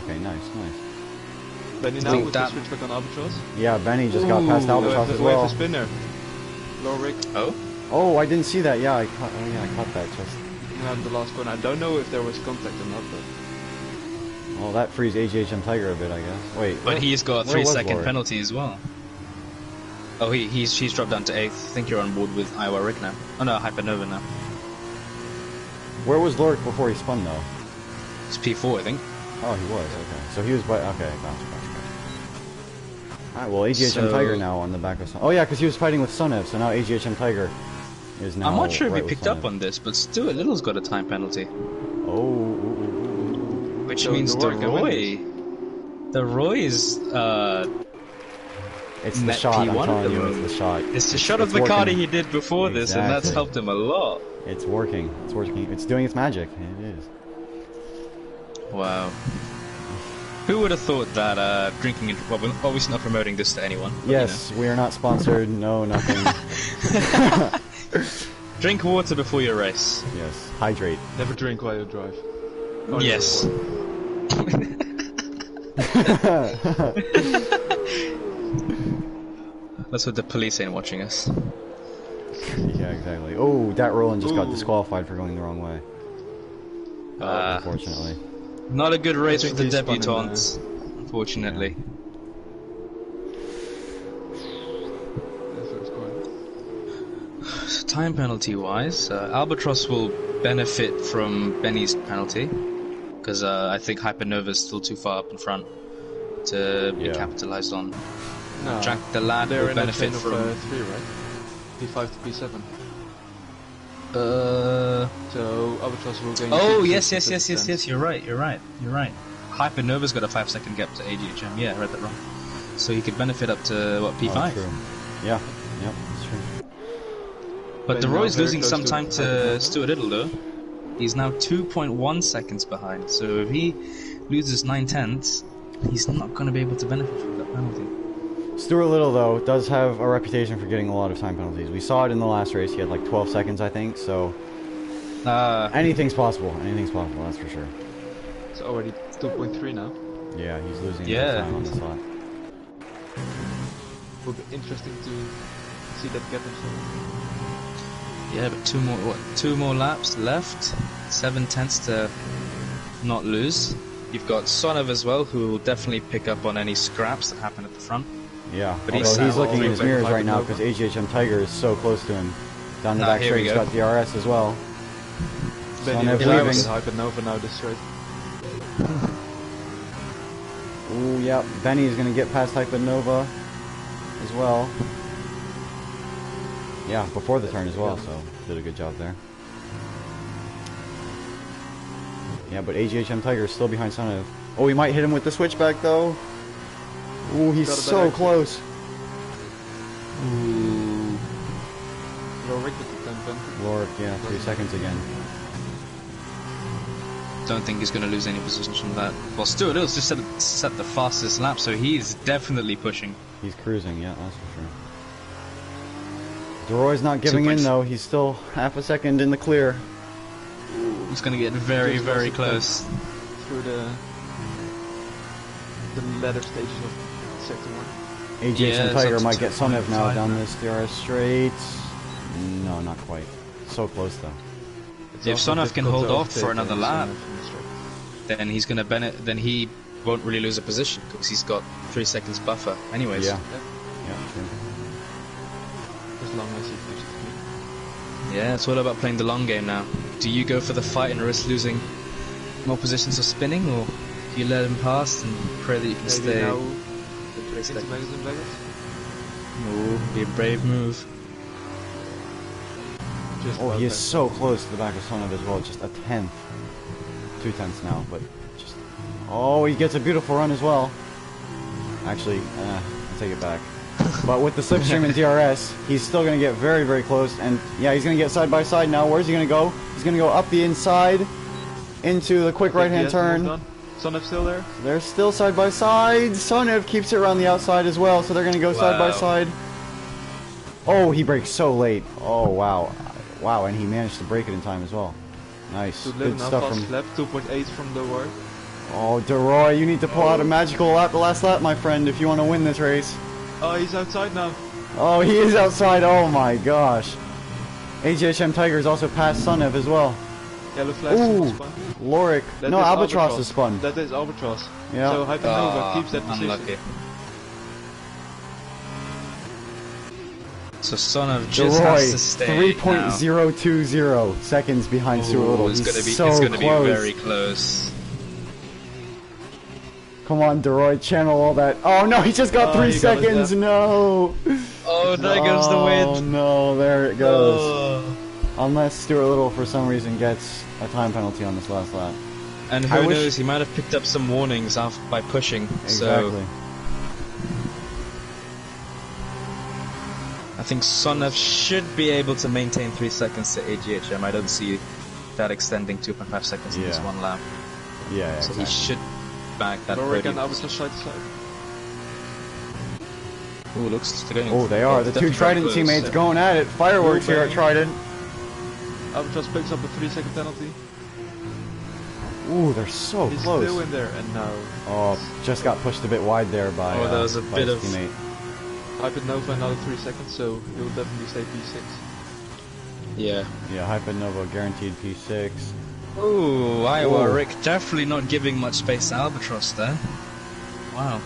S1: Okay, nice.
S5: Benny now
S3: think
S5: with
S3: that-
S5: the switchback on Albatross.
S1: Yeah, Benny just got past
S3: Ooh,
S1: Albatross as
S5: We have
S1: well.
S5: a spinner. Lorik.
S3: Oh,
S1: Oh, I didn't see that. Yeah, I caught that just...
S5: The last corner. I don't know if there was contact or not, but...
S1: Well, that frees AGHM Tiger a bit, I guess. Wait.
S3: but he's got a
S1: where was
S3: 3-second
S1: Lorik?
S3: penalty as well. Oh, he's dropped down to 8th. I think you're on board with Iowa Rick now. Oh no, Hypernova now.
S1: Where was Lorik before he spun, though?
S3: It's P4, I think.
S1: Oh, he was. Okay. So he was by... Okay, gotcha. Alright, well, AGHM
S3: So-
S1: Tiger now on the back of Sun... Oh, yeah, because he was fighting with Sunev, so now AGHM Tiger is now
S3: I'm not sure if
S1: right
S3: we
S1: with
S3: picked up
S1: Sunev.
S3: on this, but Stuart Little's got a time penalty,
S1: Oh,
S3: which
S5: So
S3: means
S5: the Roy can win
S3: The Roy is
S1: it's the
S3: Net
S1: shot, I'm
S3: P1 at
S1: telling
S3: the
S1: you, it's
S3: moment.
S1: the shot.
S3: It's the shot of
S1: it's
S3: Bacardi
S1: working.
S3: he did before this, and that's
S1: Exactly.
S3: helped him a lot.
S1: It's working. It's doing its magic. It is.
S3: Wow. Who would have thought that drinking and... Well, we're obviously not promoting this to anyone. but,
S1: Yes, we are not sponsored. No, nothing.
S3: you know. Drink water before your race.
S1: Yes, hydrate.
S5: Never drink while you drive. Only
S3: Yes.
S5: before.
S3: That's what the police ain't watching us.
S1: Yeah, exactly. Oh, that Roland just got
S5: Ooh.
S1: disqualified for going the wrong way. Unfortunately.
S3: Not a good race for
S5: think
S3: the
S5: he's spun in
S3: debutantes, unfortunately.
S5: The first corner.
S3: Time penalty wise, Albatross will benefit from Benny's penalty because I think Hypernova is still too far up in front to be
S1: Yeah.
S3: capitalized on.
S5: No.
S3: Jack the Lad
S5: They're
S3: will
S5: in a
S3: benefit
S5: chain of
S3: from.
S5: 3, right? P5 to P7. So Albatross will gain...
S3: Oh
S5: 2
S3: yes,
S5: positions
S3: yes.
S5: at the end.
S3: You're right. Hypernova's got a 5-second gap to AGHM. Yeah, I read that wrong. So he could benefit up to what P5.
S1: Oh, true. Yeah, yep, that's true.
S3: But
S5: But
S3: the
S5: now
S3: Roy's
S5: very
S3: losing
S5: close
S3: some
S5: to
S3: time to
S5: Hypernova.
S3: Stuart Little though. He's now 2.1 seconds behind. So if he loses 9/10, he's not going to be able to benefit from that penalty.
S1: Stuart Little, though, does have a reputation for getting a lot of time penalties. We saw it in the last race. He had like 12 seconds, I think, so anything's possible. Anything's possible, that's for sure.
S5: It's already 2.3 now.
S1: Yeah, he's losing
S3: Yeah.
S1: time on this lot.
S5: Will be interesting to see that gap in front.
S3: Yeah, but two more laps left. 7/10 to not lose. You've got Sonov as well, who will definitely pick up on any scraps that happen at the front.
S1: Yeah,
S3: But
S1: although
S3: he's
S1: he's
S3: now
S1: looking in his
S5: all
S1: mirrors
S5: like
S1: right now
S5: Nova.
S1: because AGHM Tiger is so close to him. Down the
S3: Ah,
S1: back
S3: here we
S1: straight, he's
S3: go.
S1: got DRS as well.
S5: Benny
S1: Sonov
S5: was
S3: leaving.
S5: with Hypernova now this straight.
S1: Ooh, yeah, Benny is going to get past Hypernova. as well. Yeah, before the turn as well, so did a good job there. Yeah, but AGHM Tiger is still behind Sonev. Oh, he might hit him with the switchback though. Ooh, he's so close.
S5: Ooh. Lorik with the 10 penalty.
S1: Lorik, yeah, 3 seconds again.
S3: Don't think he's going to lose any positions from that. Well, Stuart Hills just set the fastest lap, so he's definitely pushing.
S1: He's cruising, yeah, that's for sure. DeRoy's not giving in though. He's still half a second in the clear.
S3: He's going to get very, very close.
S5: Through the latter stages of sector 1.
S1: AGHM Tiger might get Sonev now down this DRS straight. No, not quite. So close though.
S3: If Sonev can hold off for another lap, then he's going to Bennett. Then he won't really lose a position because he's got 3 seconds buffer. Anyways.
S1: Yeah. Yeah, true.
S5: As long as he keeps it clean.
S3: Yeah, it's all about playing the long game now. Do you go for the fight and risk losing more positions of spinning, or do you let him pass and pray that you can stay?
S5: Now into magazine Vegas.
S3: Ooh, be a brave move.
S1: Oh, he is so close to the back of Sonev as well, just a tenth. 2 tenths now, but just... Oh, he gets a beautiful run as well. Actually, I'll take it back. But with the slipstream and DRS, he's still going to get very, very close. And yeah, he's going to get side by side now. Where's he going to go? He's going to go up the inside into the quick right-hand turn.
S5: Sonev still there?
S1: They're still side by side. Sonev keeps it around the outside as well, so they're going to go side by side. Oh, he brakes so late. Oh, wow. Wow, and he managed to break it in time as well. Nice. Good stuff from...
S5: lap, 2.8 from the work.
S1: Oh, DeRoy, you need to pull out a magical lap, the last lap, my friend, if you want to win this race.
S5: Oh, he's outside now.
S1: Oh, he is outside. Oh my gosh. AGHM Tiger is also past Sonev as well.
S5: Yellow flash.
S1: Ooh, Lorik. No, Albatross is spun.
S5: That is Albatross.
S1: Yeah.
S5: So Hypernova keeps that position.
S3: Unlucky. So Sonev just has to stay
S1: 3.020 seconds behind Stuart Little. He's so
S3: gonna
S1: close.
S3: Be very close.
S1: Come on, DeRoy, channel all that. Oh no, he just got 3 seconds. No.
S3: Oh, there goes the wind.
S1: Oh no, there it goes. Unless Stuart Little, for some reason, gets a time penalty on this last lap.
S3: And who knows, he might have picked up some warnings by pushing.
S1: Exactly.
S3: So I think Sonev should be able to maintain 3 seconds to AGHM. I don't see that extending 2.5 seconds in this one lap.
S1: Yeah,
S3: so
S1: exactly.
S3: he should back that.
S5: Lorik and Albatross side to side.
S3: Ooh, looks they're going.
S1: Oh, they are. The 2 Trident teammates going at it. Fireworks here at Trident.
S5: Albatross picks up a 3-second penalty.
S1: Ooh, they're so
S5: He's
S1: close.
S5: still in there, and now.
S1: Oh, just got pushed a bit wide there by,
S3: that was a bit
S1: his
S3: of
S1: teammate.
S5: Hypernova another 3 seconds, so he will definitely stay P6.
S3: Yeah.
S1: Yeah, Hypernova guaranteed P6.
S3: Ooh, Iowa Rick definitely not giving much space to Albatross there. Wow.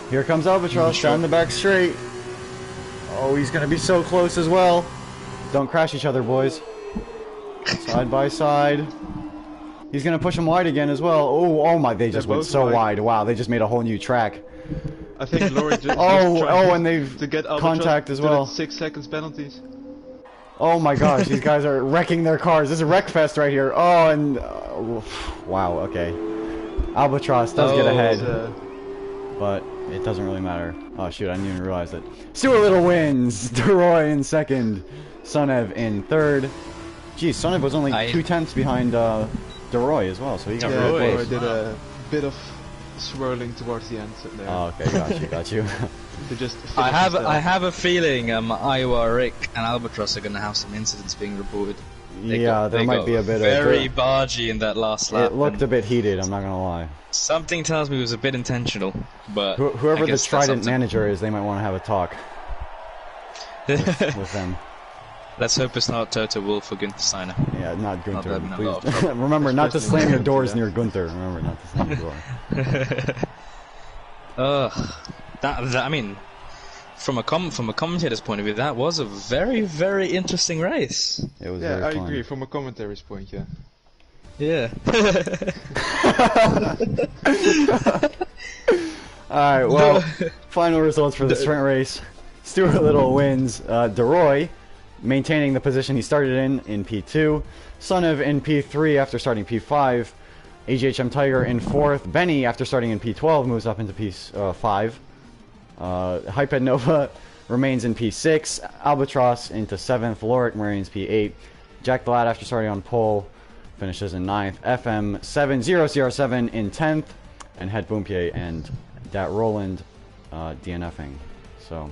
S1: Here comes Albatross down the back straight. Oh, he's gonna be so close as well. Don't crash each other, boys. Side by side. He's gonna push him wide again as well. Oh my, they just went so wide. Wow, they just made a whole new track.
S5: I think Lorik just
S1: and they've
S5: to get
S1: contact as well.
S5: 6 seconds penalties.
S1: Oh my gosh, these guys are wrecking their cars. This is Wreckfest right here. Oh, and wow, okay. Albatross does get ahead, but it doesn't really matter. Oh shoot, I didn't even realize that. Stuart Little wins. DeRoy in second. Sonev in third. Geez, Sonev was only 2 tenths behind DeRoy as well, so he got really close.
S5: DeRoy did a bit of swirling towards the end there.
S1: Oh, okay, got you.
S5: To just
S3: I have a feeling Iowa Rick and Albatross are going to have some incidents being reported.
S1: There might be a bit
S3: very bargy in that last lap.
S1: It looked a bit heated, I'm not gonna lie.
S3: Something tells me it was a bit intentional, but
S1: whoever the Trident manager is, they might want to have a talk with them.
S3: Let's hope it's not Toto Wolff or Gunther Steiner.
S1: Yeah, not Gunther. Please. Remember not to slam your doors near Gunther. Remember not to slam your door.
S3: I mean, from a commentator's point of view, that was a very, very interesting race.
S1: It was very fun.
S5: I agree. From a commentary's point, yeah.
S3: Yeah.
S1: Alright, well, final results for the sprint race. Stuart Little wins. DeRoy, maintaining the position he started in P2. Sonev in P3 after starting P5. AGHM Tiger in 4th. Benny, after starting in P12, moves up into P5. Hyped Nova remains in P6. Albatross into 7th. Lorik remains P8. Jack the Lad, after starting on pole, finishes in 9th. FM 7007 in 10th. And Het Boompier and Dat Roland DNFing. So,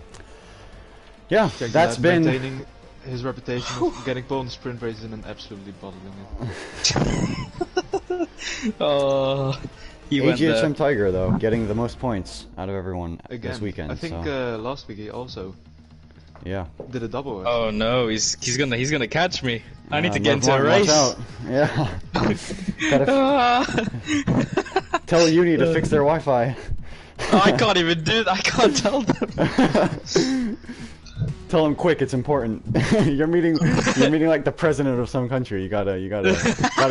S1: yeah,
S5: Jack
S1: that's
S5: Ladd
S1: been...
S5: maintaining his reputation of getting pole in sprint races and then absolutely bottling it.
S3: Oh, he went there.
S1: AGHM Tiger, though, getting the most points out of everyone
S5: Again,
S1: this weekend.
S5: I think
S1: so,
S5: last week he also
S1: yeah.
S5: did a double.
S3: Oh no, he's gonna catch me. I need to get
S1: Merv,
S3: into a
S1: watch
S3: race.
S1: out. Yeah. Gotta tell Uni to fix their Wi-Fi.
S3: Oh, I can't even do that. I can't tell them.
S1: Tell them quick. It's important. You're meeting like the president of some country. You gotta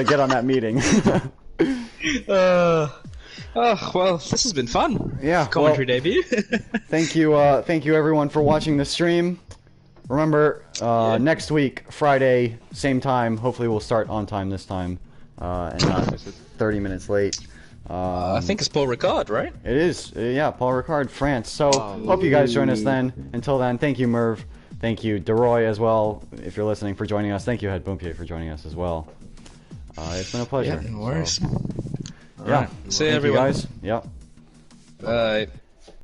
S1: get on that meeting.
S3: Oh well, this has been fun.
S1: Yeah.
S3: Commentary
S1: Well,
S3: debut.
S1: thank you everyone for watching the stream. Remember, next week, Friday, same time. Hopefully, we'll start on time this time, and not 30 minutes late.
S3: I think it's Paul Ricard, right?
S1: It is, yeah, Paul Ricard, France. So,
S5: Oh.
S1: hope you guys join us then. Until then, thank you, Merv. Thank you, DeRoy, as well, if you're listening, for joining us. Thank you, Het Boompier, for joining us as well. It's been a pleasure.
S3: Yeah, no worries.
S1: So, yeah,
S3: See
S1: thank you
S3: everyone.
S1: guys. Yep.
S3: Bye.